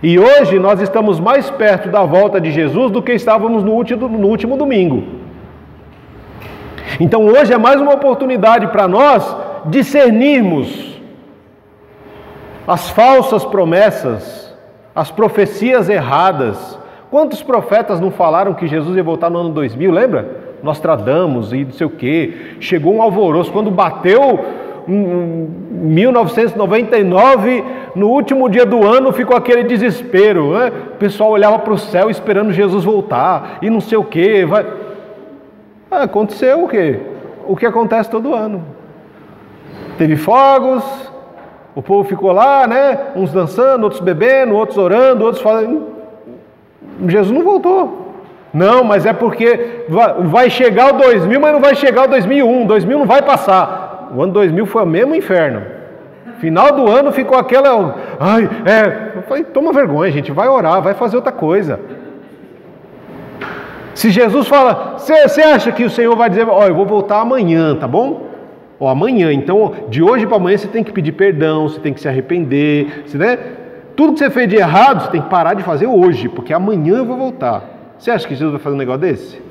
E hoje nós estamos mais perto da volta de Jesus do que estávamos no último domingo. Então hoje é mais uma oportunidade para nós discernirmos as falsas promessas, as profecias erradas, Quantos profetas não falaram que Jesus ia voltar no ano 2000, lembra? Nostradamus e não sei o quê. Chegou um alvoroço. Quando bateu 1999, no último dia do ano, ficou aquele desespero, né? O pessoal olhava para o céu esperando Jesus voltar e não sei o quê. Aconteceu o quê? O que acontece todo ano. Teve fogos, o povo ficou lá, né? Uns dançando, outros bebendo, outros orando, outros falando. Jesus não voltou. Não, mas é porque vai chegar o 2000, mas não vai chegar o 2001. 2000 não vai passar. O ano 2000 foi o mesmo inferno. Final do ano ficou aquela... Eu falei, toma vergonha, gente. Vai orar, vai fazer outra coisa. Se Jesus fala... Você acha que o Senhor vai dizer... eu vou voltar amanhã, tá bom? Amanhã. Então, de hoje para amanhã, você tem que pedir perdão, você tem que se arrepender, né? Tudo que você fez de errado, você tem que parar de fazer hoje, porque amanhã eu vou voltar. Você acha que Jesus vai fazer um negócio desse?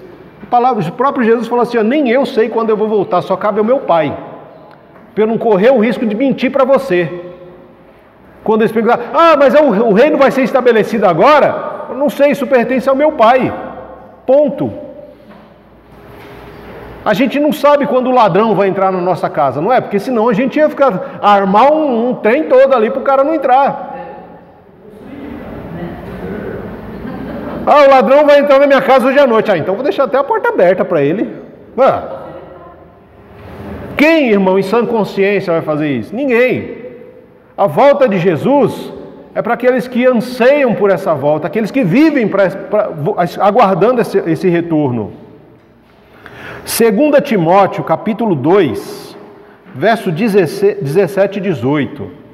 O próprio Jesus falou assim, nem eu sei quando eu vou voltar, só cabe ao meu Pai. Para eu não correr o risco de mentir para você. Quando eles perguntam, mas o reino vai ser estabelecido agora? Eu não sei, isso pertence ao meu Pai. Ponto. A gente não sabe quando o ladrão vai entrar na nossa casa, não é? Porque senão a gente ia armar um trem todo ali para o cara não entrar. O ladrão vai entrar na minha casa hoje à noite. Então vou deixar até a porta aberta para ele. Quem, irmão, em sã consciência vai fazer isso? Ninguém. A volta de Jesus é para aqueles que anseiam por essa volta, aqueles que vivem aguardando esse retorno. 2 Timóteo, capítulo 2, verso 17 e 18.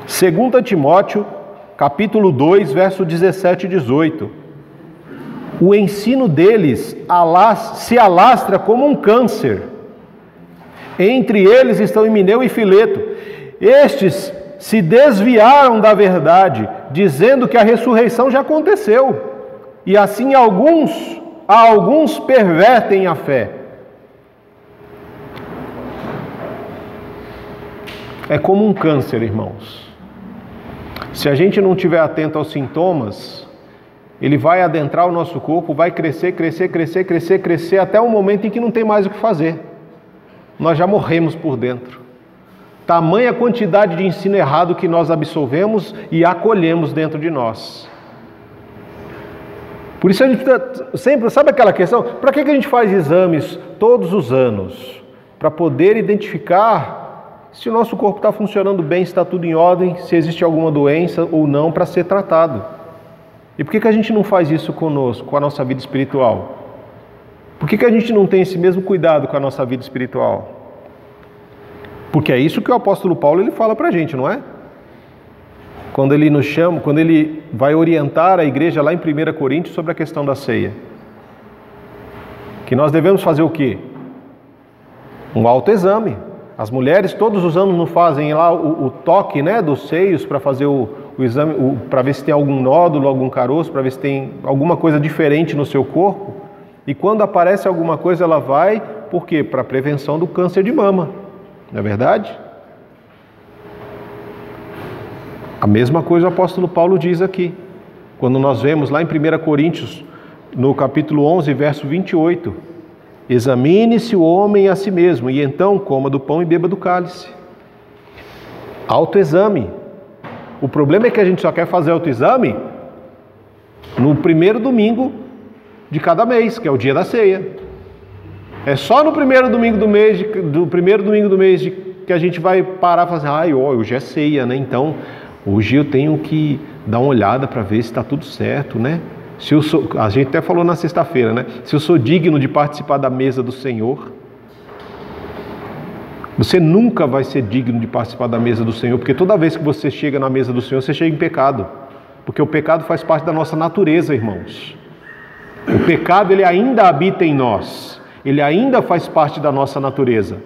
2 Timóteo, capítulo 2, verso 17 e 18. O ensino deles se alastra como um câncer. Entre eles estão Himeneu e Fileto. Estes se desviaram da verdade, dizendo que a ressurreição já aconteceu. E assim alguns pervertem a fé. É como um câncer, irmãos. Se a gente não estiver atento aos sintomas, ele vai adentrar o nosso corpo, vai crescer até o momento em que não tem mais o que fazer. Nós já morremos por dentro. Tamanha quantidade de ensino errado que nós absorvemos e acolhemos dentro de nós. Por isso a gente sempre, sabe aquela questão? Para que a gente faz exames todos os anos? Para poder identificar se o nosso corpo está funcionando bem, se está tudo em ordem, se existe alguma doença ou não para ser tratado. E por que a gente não faz isso conosco, com a nossa vida espiritual? Por que a gente não tem esse mesmo cuidado com a nossa vida espiritual? Porque é isso que o apóstolo Paulo ele fala para a gente, não é? Quando ele nos chama, quando ele vai orientar a igreja lá em 1 Coríntios sobre a questão da ceia. Que nós devemos fazer o quê? Um autoexame. As mulheres todos os anos não fazem lá o toque, né, dos seios para fazer o exame, para ver se tem algum nódulo, algum caroço, para ver se tem alguma coisa diferente no seu corpo. E quando aparece alguma coisa, ela vai, por quê? Para a prevenção do câncer de mama. Não é verdade? A mesma coisa o apóstolo Paulo diz aqui. Quando nós vemos lá em 1 Coríntios, no capítulo 11, verso 28. Examine-se o homem a si mesmo, e então coma do pão e beba do cálice. Autoexame. O problema é que a gente só quer fazer autoexame no primeiro domingo de cada mês, que é o dia da ceia. É só no primeiro domingo do mês, que a gente vai parar e falar assim, hoje é ceia, né? Então, hoje eu tenho que dar uma olhada para ver se está tudo certo, né? A gente até falou na sexta-feira, né? Se eu sou digno de participar da mesa do Senhor. Você nunca vai ser digno de participar da mesa do Senhor, porque toda vez que você chega na mesa do Senhor, você chega em pecado. Porque o pecado faz parte da nossa natureza, irmãos. O pecado, ele ainda habita em nós. Ele ainda faz parte da nossa natureza.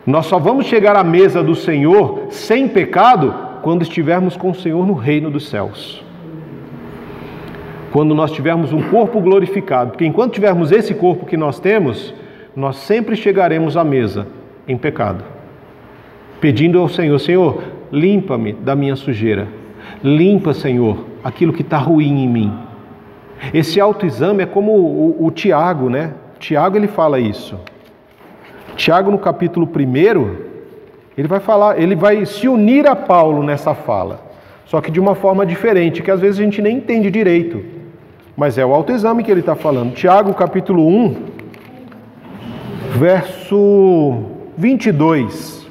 Nós só vamos chegar à mesa do Senhor sem pecado quando estivermos com o Senhor no reino dos céus. Quando nós tivermos um corpo glorificado, porque enquanto tivermos esse corpo que nós temos, nós sempre chegaremos à mesa em pecado, pedindo ao Senhor, Senhor, limpa-me da minha sujeira, Limpa, Senhor, aquilo que está ruim em mim. Esse autoexame é como o Tiago, né? Tiago, ele fala isso. Tiago, no capítulo 1, ele vai se unir a Paulo nessa fala. Só que de uma forma diferente, que às vezes a gente nem entende direito. Mas é o autoexame que ele está falando. Tiago, capítulo 1, verso 22.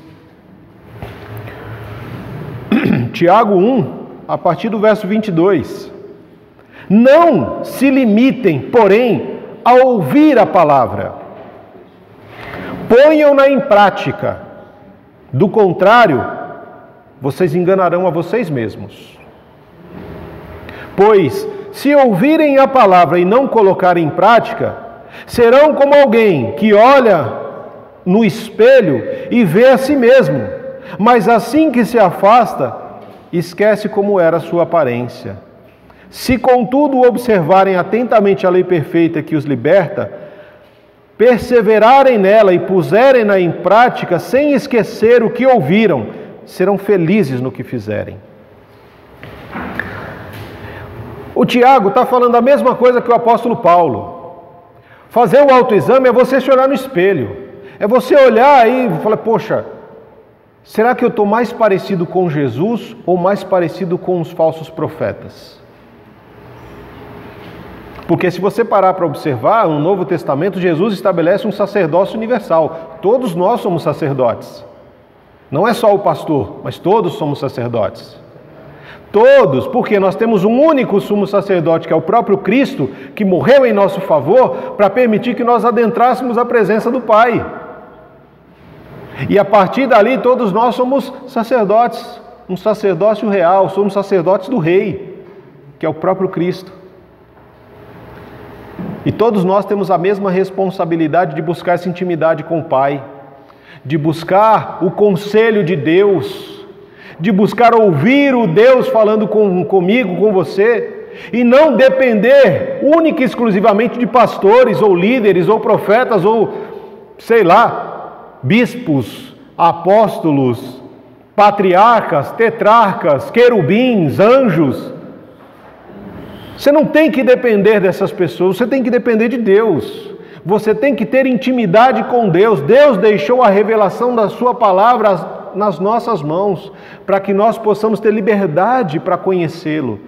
Tiago 1, a partir do verso 22. Não se limitem, porém, a ouvir a palavra. Ponham-na em prática. Do contrário, vocês enganarão a vocês mesmos. Pois, se ouvirem a palavra e não colocarem em prática, serão como alguém que olha no espelho e vê a si mesmo, mas assim que se afasta, esquece como era a sua aparência. Se, contudo, observarem atentamente a lei perfeita que os liberta, perseverarem nela e puserem-na em prática sem esquecer o que ouviram, serão felizes no que fizerem. O Tiago está falando a mesma coisa que o apóstolo Paulo. Fazer o autoexame é você se olhar no espelho. É você olhar e falar, poxa, será que eu estou mais parecido com Jesus ou mais parecido com os falsos profetas? Porque se você parar para observar, no Novo Testamento, Jesus estabelece um sacerdócio universal. Todos nós somos sacerdotes. Não é só o pastor, mas todos somos sacerdotes. Todos, porque nós temos um único sumo sacerdote, que é o próprio Cristo, que morreu em nosso favor para permitir que nós adentrássemos a presença do Pai. E a partir dali, todos nós somos sacerdotes, um sacerdócio real, somos sacerdotes do Rei, que é o próprio Cristo. E todos nós temos a mesma responsabilidade de buscar essa intimidade com o Pai, de buscar o conselho de Deus, de buscar ouvir o Deus falando comigo, com você, e não depender única e exclusivamente de pastores, ou líderes, ou profetas, ou, sei lá, bispos, apóstolos, patriarcas, tetrarcas, querubins, anjos. Você não tem que depender dessas pessoas, você tem que depender de Deus. Você tem que ter intimidade com Deus. Deus deixou a revelação da sua palavra nas nossas mãos, para que nós possamos ter liberdade para conhecê-lo.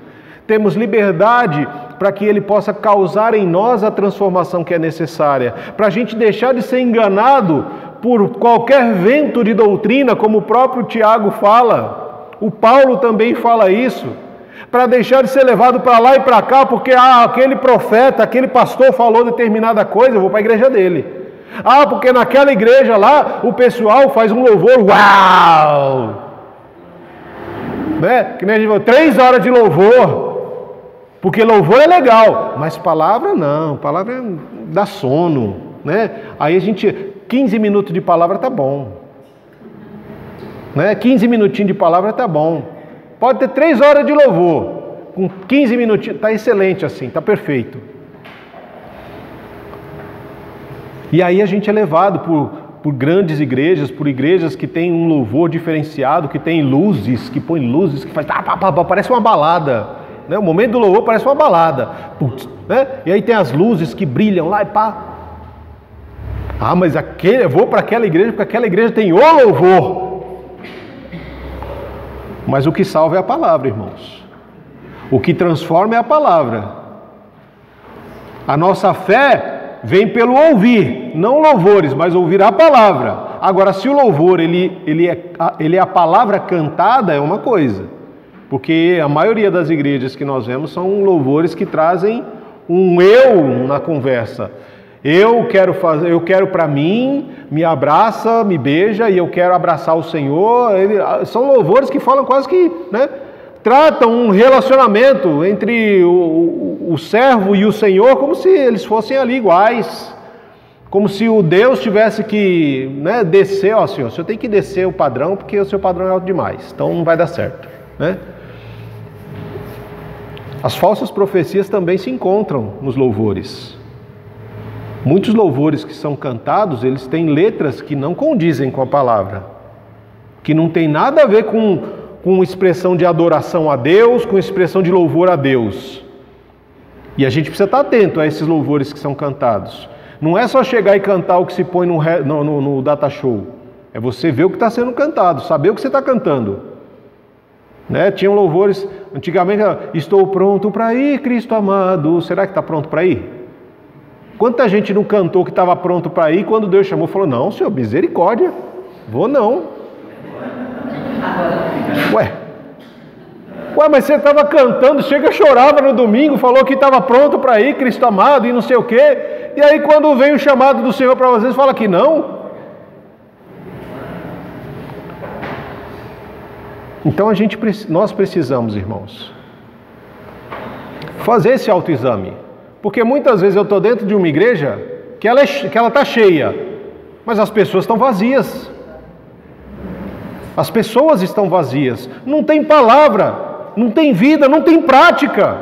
Temos liberdade para que Ele possa causar em nós a transformação que é necessária, para a gente deixar de ser enganado por qualquer vento de doutrina, como o próprio Tiago fala. O Paulo também fala isso. Para deixar de ser levado para lá e para cá, porque aquele profeta, aquele pastor falou determinada coisa, eu vou para a igreja dele. Porque naquela igreja lá, o pessoal faz um louvor, uau! Né? Que nem a gente falou, 3 horas de louvor, porque louvor é legal, mas palavra não, palavra dá sono, né? Aí a gente, 15 minutos de palavra tá bom, né? 15 minutinhos de palavra tá bom. Pode ter 3 horas de louvor, com 15 minutinhos, está excelente assim, está perfeito. E aí a gente é levado por grandes igrejas, por igrejas que têm um louvor diferenciado, que tem luzes, que põe luzes, que faz, parece uma balada, né? O momento do louvor parece uma balada, putz, né? E aí tem as luzes que brilham lá e pá. Mas eu vou para aquela igreja, porque aquela igreja tem o louvor. Mas o que salva é a palavra, irmãos. O que transforma é a palavra. A nossa fé vem pelo ouvir, não louvores, mas ouvir a palavra. Agora, se o louvor ele é a palavra cantada, é uma coisa. Porque a maioria das igrejas que nós vemos são louvores que trazem um eu na conversa. Eu quero para mim, me abraça, me beija e eu quero abraçar o Senhor. São louvores que falam quase que, né, tratam um relacionamento entre o servo e o Senhor como se eles fossem ali iguais. Como se o Deus tivesse que, né, descer, Senhor, o Senhor tem que descer o padrão porque o seu padrão é alto demais, então não vai dar certo, né? As falsas profecias também se encontram nos louvores. Muitos louvores que são cantados, eles têm letras que não condizem com a palavra, que não tem nada a ver com expressão de adoração a Deus, com expressão de louvor a Deus. E a gente precisa estar atento a esses louvores que são cantados. Não é só chegar e cantar o que se põe no data show. É você ver o que está sendo cantado, saber o que você está cantando. Né? Tinham louvores, antigamente, estou pronto para ir, Cristo amado. Será que está pronto para ir? Quanta gente não cantou que estava pronto para ir, quando Deus chamou, falou, não, Senhor, misericórdia, vou não. Ué, mas você estava cantando, chega, chorava no domingo, falou que estava pronto para ir, Cristo amado, e não sei o quê, e aí quando vem o chamado do Senhor para vocês, fala que não. Então nós precisamos, irmãos, fazer esse autoexame, porque muitas vezes eu estou dentro de uma igreja que ela está cheia, mas as pessoas estão vazias. As pessoas estão vazias, não tem palavra, não tem vida, não tem prática.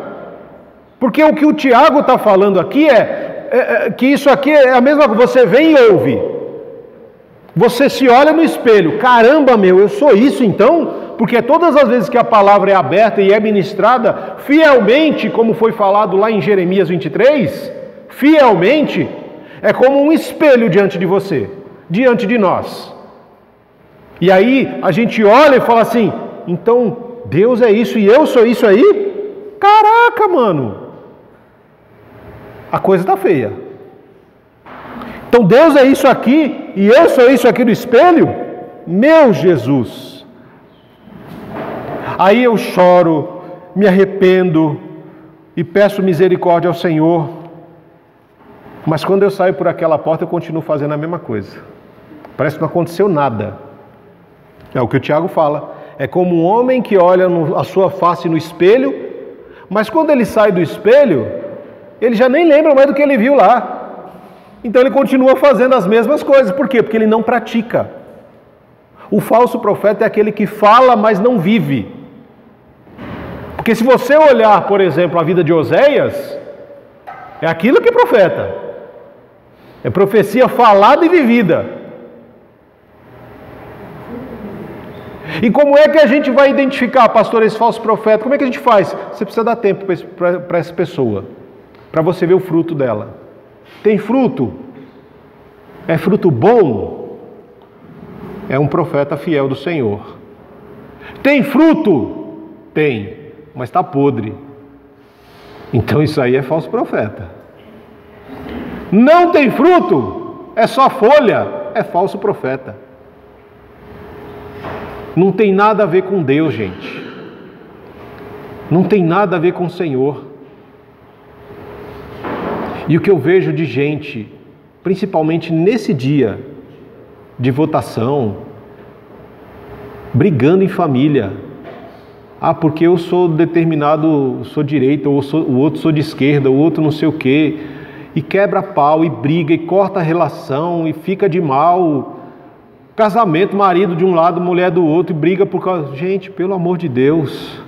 Porque o que o Tiago está falando aqui é que isso aqui é a mesma coisa, você vem e ouve. Você se olha no espelho, caramba meu, eu sou isso então? Porque todas as vezes que a palavra é aberta e é ministrada, fielmente, como foi falado lá em Jeremias 23, fielmente, é como um espelho diante de você, diante de nós. E aí a gente olha e fala assim, então Deus é isso e eu sou isso aí? Caraca, mano! A coisa está feia. Então Deus é isso aqui e eu sou isso aqui no espelho? Meu Jesus! Aí eu choro, me arrependo e peço misericórdia ao Senhor. Mas quando eu saio por aquela porta eu continuo fazendo a mesma coisa. Parece que não aconteceu nada. É o que o Tiago fala. É como um homem que olha a sua face no espelho, mas quando ele sai do espelho, ele já nem lembra mais do que ele viu lá. Então ele continua fazendo as mesmas coisas. Por quê? Porque ele não pratica. O falso profeta é aquele que fala, mas não vive. Porque se você olhar, por exemplo, a vida de Oséias, é aquilo que é profeta. É profecia falada e vivida. E como é que a gente vai identificar, pastor, esse falso profeta? Como é que a gente faz? Você precisa dar tempo para essa pessoa, para você ver o fruto dela. Tem fruto? É fruto bom? É um profeta fiel do Senhor. Tem fruto? Tem, mas está podre. Então isso aí é falso profeta. Não tem fruto? É só folha? É falso profeta. Não tem nada a ver com Deus, gente. Não tem nada a ver com o Senhor. E o que eu vejo de gente, principalmente nesse dia de votação, brigando em família. Ah, porque eu sou determinado, sou direita, ou o outro sou de esquerda, o outro não sei o quê. E quebra pau, e briga, e corta a relação, e fica de mal. Casamento, marido de um lado, mulher do outro, e briga por causa... Gente, pelo amor de Deus.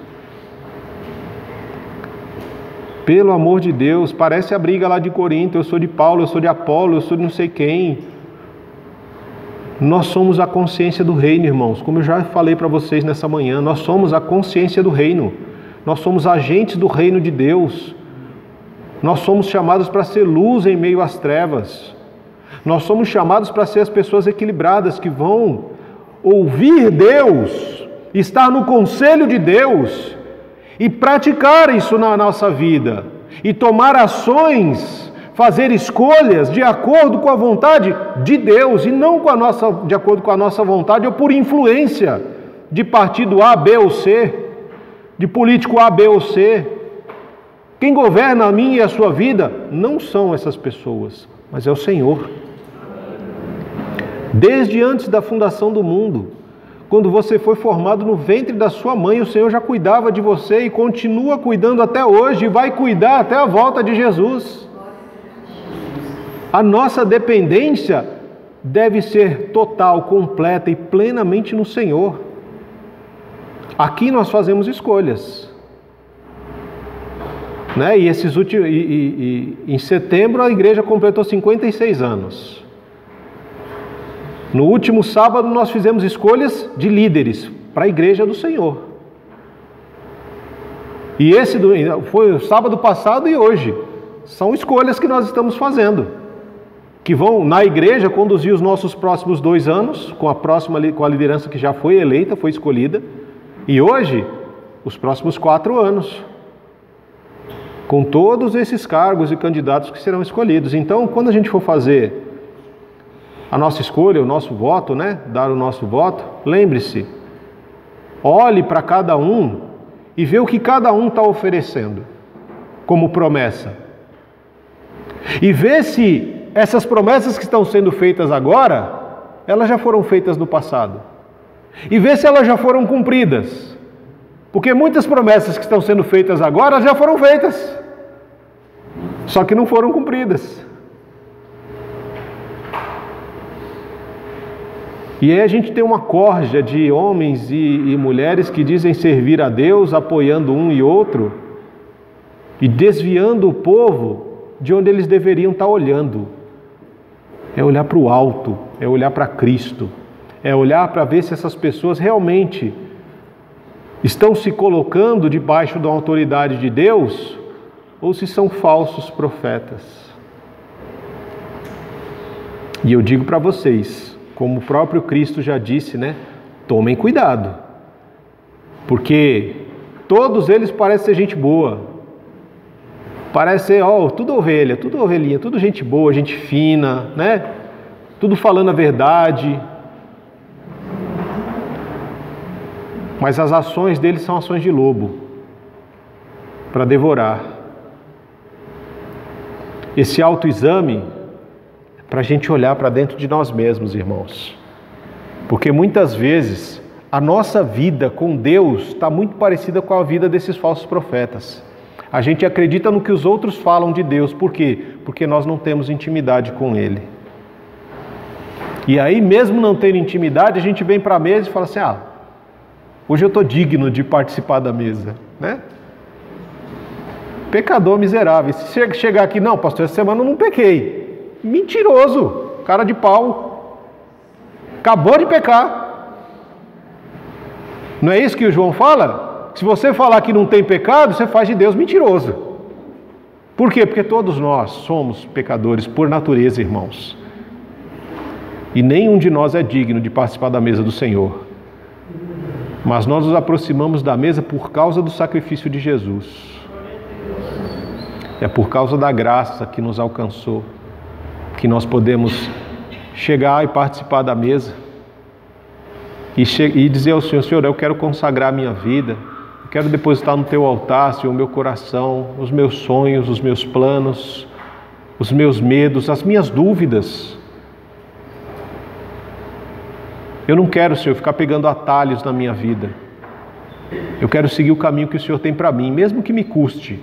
Pelo amor de Deus, parece a briga lá de Corinto. Eu sou de Paulo, eu sou de Apolo, eu sou de não sei quem. Nós somos a consciência do reino, irmãos. Como eu já falei para vocês nessa manhã, nós somos a consciência do reino. Nós somos agentes do reino de Deus. Nós somos chamados para ser luz em meio às trevas. Nós somos chamados para ser as pessoas equilibradas que vão ouvir Deus, estar no conselho de Deus e praticar isso na nossa vida e tomar ações, fazer escolhas de acordo com a vontade de Deus e não de acordo com a nossa vontade ou por influência de partido A, B ou C, de político A, B ou C. Quem governa a minha e a sua vida não são essas pessoas, mas é o Senhor. Desde antes da fundação do mundo, quando você foi formado no ventre da sua mãe, o Senhor já cuidava de você e continua cuidando até hoje e vai cuidar até a volta de Jesus. A nossa dependência deve ser total, completa e plenamente no Senhor. Aqui nós fazemos escolhas. Né? E em setembro a igreja completou 56 anos. No último sábado nós fizemos escolhas de líderes para a igreja do Senhor. E esse foi o sábado passado e hoje. São escolhas que nós estamos fazendo, que vão na igreja conduzir os nossos próximos 2 anos, com a liderança que já foi eleita, foi escolhida, e hoje, os próximos 4 anos, com todos esses cargos e candidatos que serão escolhidos. Então, quando a gente for fazer a nossa escolha, o nosso voto, né? Dar o nosso voto, lembre-se, olhe para cada um e vê o que cada um está oferecendo como promessa. E vê se essas promessas que estão sendo feitas agora, elas já foram feitas no passado. E vê se elas já foram cumpridas. Porque muitas promessas que estão sendo feitas agora já foram feitas, só que não foram cumpridas. E aí a gente tem uma corja de homens e mulheres que dizem servir a Deus, apoiando um e outro, e desviando o povo de onde eles deveriam estar olhando. É olhar para o alto, é olhar para Cristo, é olhar para ver se essas pessoas realmente estão se colocando debaixo da autoridade de Deus ou se são falsos profetas. E eu digo para vocês, como o próprio Cristo já disse, né? Tomem cuidado, porque todos eles parecem ser gente boa, parece ser, tudo ovelha, tudo ovelhinha, tudo gente boa, gente fina, né? Tudo falando a verdade. Mas as ações deles são ações de lobo, para devorar. Esse autoexame é para a gente olhar para dentro de nós mesmos, irmãos. Porque muitas vezes a nossa vida com Deus está muito parecida com a vida desses falsos profetas. A gente acredita no que os outros falam de Deus. Por quê? Porque nós não temos intimidade com Ele. E aí, mesmo não tendo intimidade, a gente vem para a mesa e fala assim, hoje eu estou digno de participar da mesa, né? Pecador miserável. Se chegar aqui, não, pastor, essa semana eu não pequei. Mentiroso, cara de pau. Acabou de pecar. Não é isso que o João fala? Se você falar que não tem pecado, você faz de Deus mentiroso. Por quê? Porque todos nós somos pecadores por natureza, irmãos. E nenhum de nós é digno de participar da mesa do Senhor. Mas nós nos aproximamos da mesa por causa do sacrifício de Jesus. É por causa da graça que nos alcançou, que nós podemos chegar e participar da mesa e dizer ao Senhor, Senhor, eu quero consagrar a minha vida, eu quero depositar no Teu altar, Senhor, o meu coração, os meus sonhos, os meus planos, os meus medos, as minhas dúvidas. Eu não quero, Senhor, ficar pegando atalhos na minha vida. Eu quero seguir o caminho que o Senhor tem para mim, mesmo que me custe.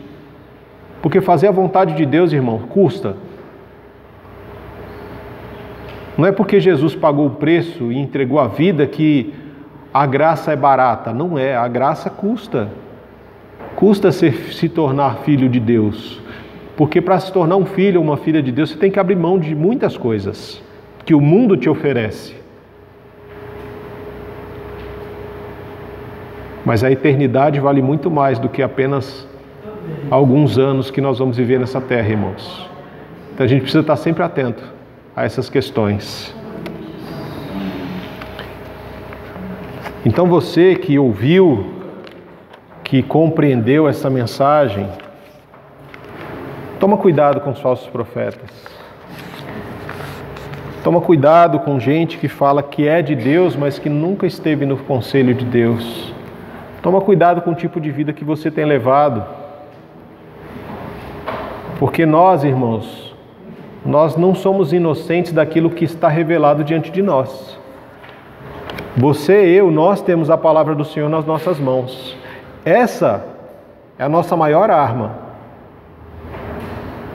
Porque fazer a vontade de Deus, irmão, custa. Não é porque Jesus pagou o preço e entregou a vida que a graça é barata. Não é, a graça custa. Custa se tornar filho de Deus. Porque para se tornar um filho ou uma filha de Deus, você tem que abrir mão de muitas coisas que o mundo te oferece. Mas a eternidade vale muito mais do que apenas alguns anos que nós vamos viver nessa terra, irmãos. Então a gente precisa estar sempre atento a essas questões. Então você que ouviu, que compreendeu essa mensagem, toma cuidado com os falsos profetas. Toma cuidado com gente que fala que é de Deus, mas que nunca esteve no conselho de Deus. Toma cuidado com o tipo de vida que você tem levado. Porque nós, irmãos, nós não somos inocentes daquilo que está revelado diante de nós. Você, eu, nós temos a palavra do Senhor nas nossas mãos. Essa é a nossa maior arma.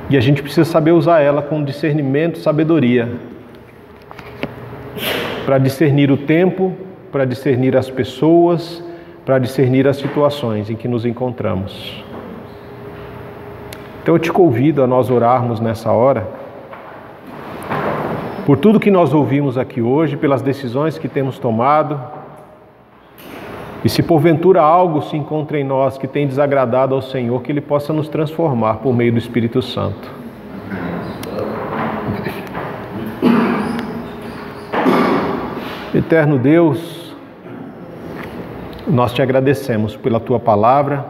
E a gente precisa saber usar ela com discernimento e sabedoria. Para discernir o tempo, para discernir as pessoas, para discernir as situações em que nos encontramos. Então eu te convido a nós orarmos nessa hora, por tudo que nós ouvimos aqui hoje, pelas decisões que temos tomado, E se porventura algo se encontra em nós que tem desagradado ao Senhor, que Ele possa nos transformar por meio do Espírito Santo. Eterno Deus, nós te agradecemos pela Tua palavra,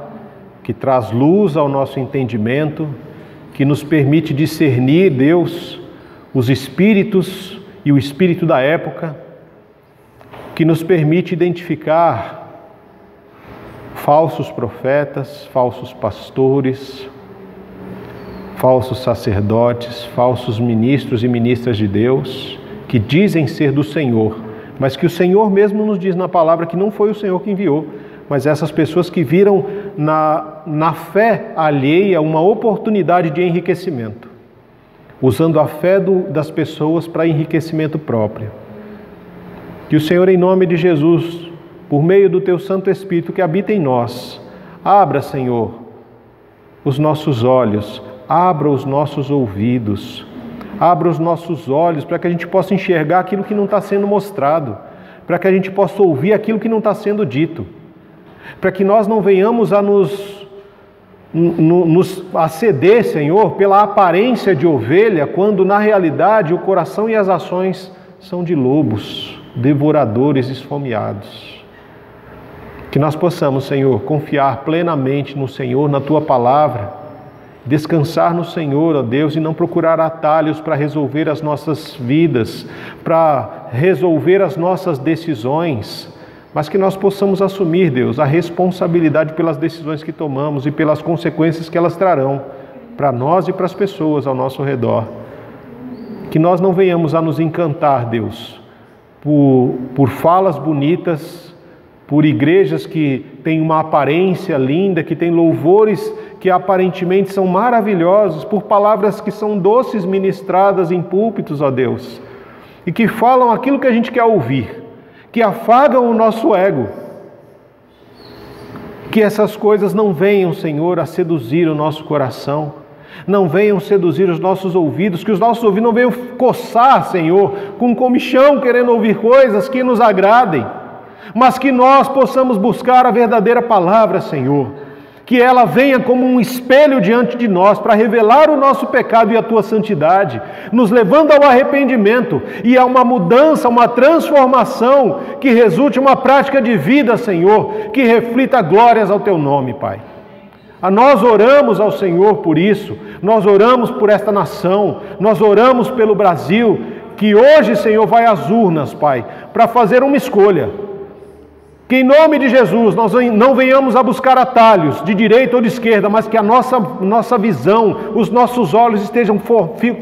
que traz luz ao nosso entendimento, que nos permite discernir, Deus, os espíritos e o espírito da época, que nos permite identificar falsos profetas, falsos pastores, falsos sacerdotes, falsos ministros e ministras de Deus, que dizem ser do Senhor, mas que o Senhor mesmo nos diz na palavra que não foi o Senhor que enviou, mas essas pessoas que viram na fé alheia uma oportunidade de enriquecimento, usando a fé das pessoas para enriquecimento próprio. Que o Senhor, em nome de Jesus, por meio do Teu Santo Espírito que habita em nós, abra, Senhor, os nossos olhos, abra os nossos ouvidos, abra os nossos olhos para que a gente possa enxergar aquilo que não está sendo mostrado, para que a gente possa ouvir aquilo que não está sendo dito, para que nós não venhamos a nos ceder, Senhor, pela aparência de ovelha, quando na realidade o coração e as ações são de lobos, devoradores esfomeados. Que nós possamos, Senhor, confiar plenamente no Senhor, na Tua palavra, descansar no Senhor, ó Deus, e não procurar atalhos para resolver as nossas vidas, para resolver as nossas decisões, mas que nós possamos assumir, Deus, a responsabilidade pelas decisões que tomamos e pelas consequências que elas trarão para nós e para as pessoas ao nosso redor. Que nós não venhamos a nos encantar, Deus, por falas bonitas, por igrejas que têm uma aparência linda, que têm louvores que aparentemente são maravilhosos, por palavras que são doces ministradas em púlpitos, ó Deus, e que falam aquilo que a gente quer ouvir, que afagam o nosso ego. Que essas coisas não venham, Senhor, a seduzir o nosso coração, não venham seduzir os nossos ouvidos, que os nossos ouvidos não venham coçar, Senhor, com comichão, querendo ouvir coisas que nos agradem, mas que nós possamos buscar a verdadeira palavra, Senhor, que ela venha como um espelho diante de nós para revelar o nosso pecado e a Tua santidade, nos levando ao arrependimento e a uma mudança, uma transformação que resulte em uma prática de vida, Senhor, que reflita glórias ao Teu nome, Pai. Nós oramos ao Senhor por isso, nós oramos por esta nação, nós oramos pelo Brasil, que hoje, Senhor, vai às urnas, Pai, para fazer uma escolha. Que em nome de Jesus nós não venhamos a buscar atalhos de direita ou de esquerda, mas que a nossa visão, os nossos olhos estejam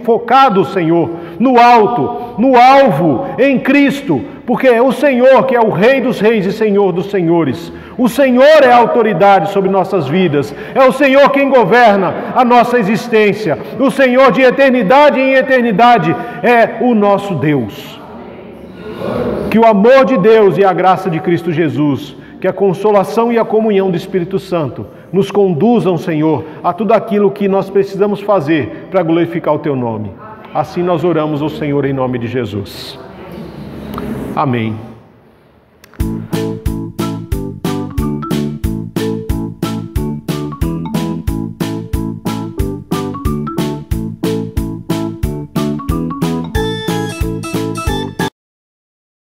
focados, Senhor, no alto, no alvo, em Cristo, porque é o Senhor que é o Rei dos Reis e Senhor dos Senhores. O Senhor é a autoridade sobre nossas vidas, é o Senhor quem governa a nossa existência, o Senhor de eternidade em eternidade é o nosso Deus. Que o amor de Deus e a graça de Cristo Jesus, que a consolação e a comunhão do Espírito Santo nos conduzam, Senhor, a tudo aquilo que nós precisamos fazer para glorificar o Teu nome. Assim nós oramos ao Senhor em nome de Jesus. Amém.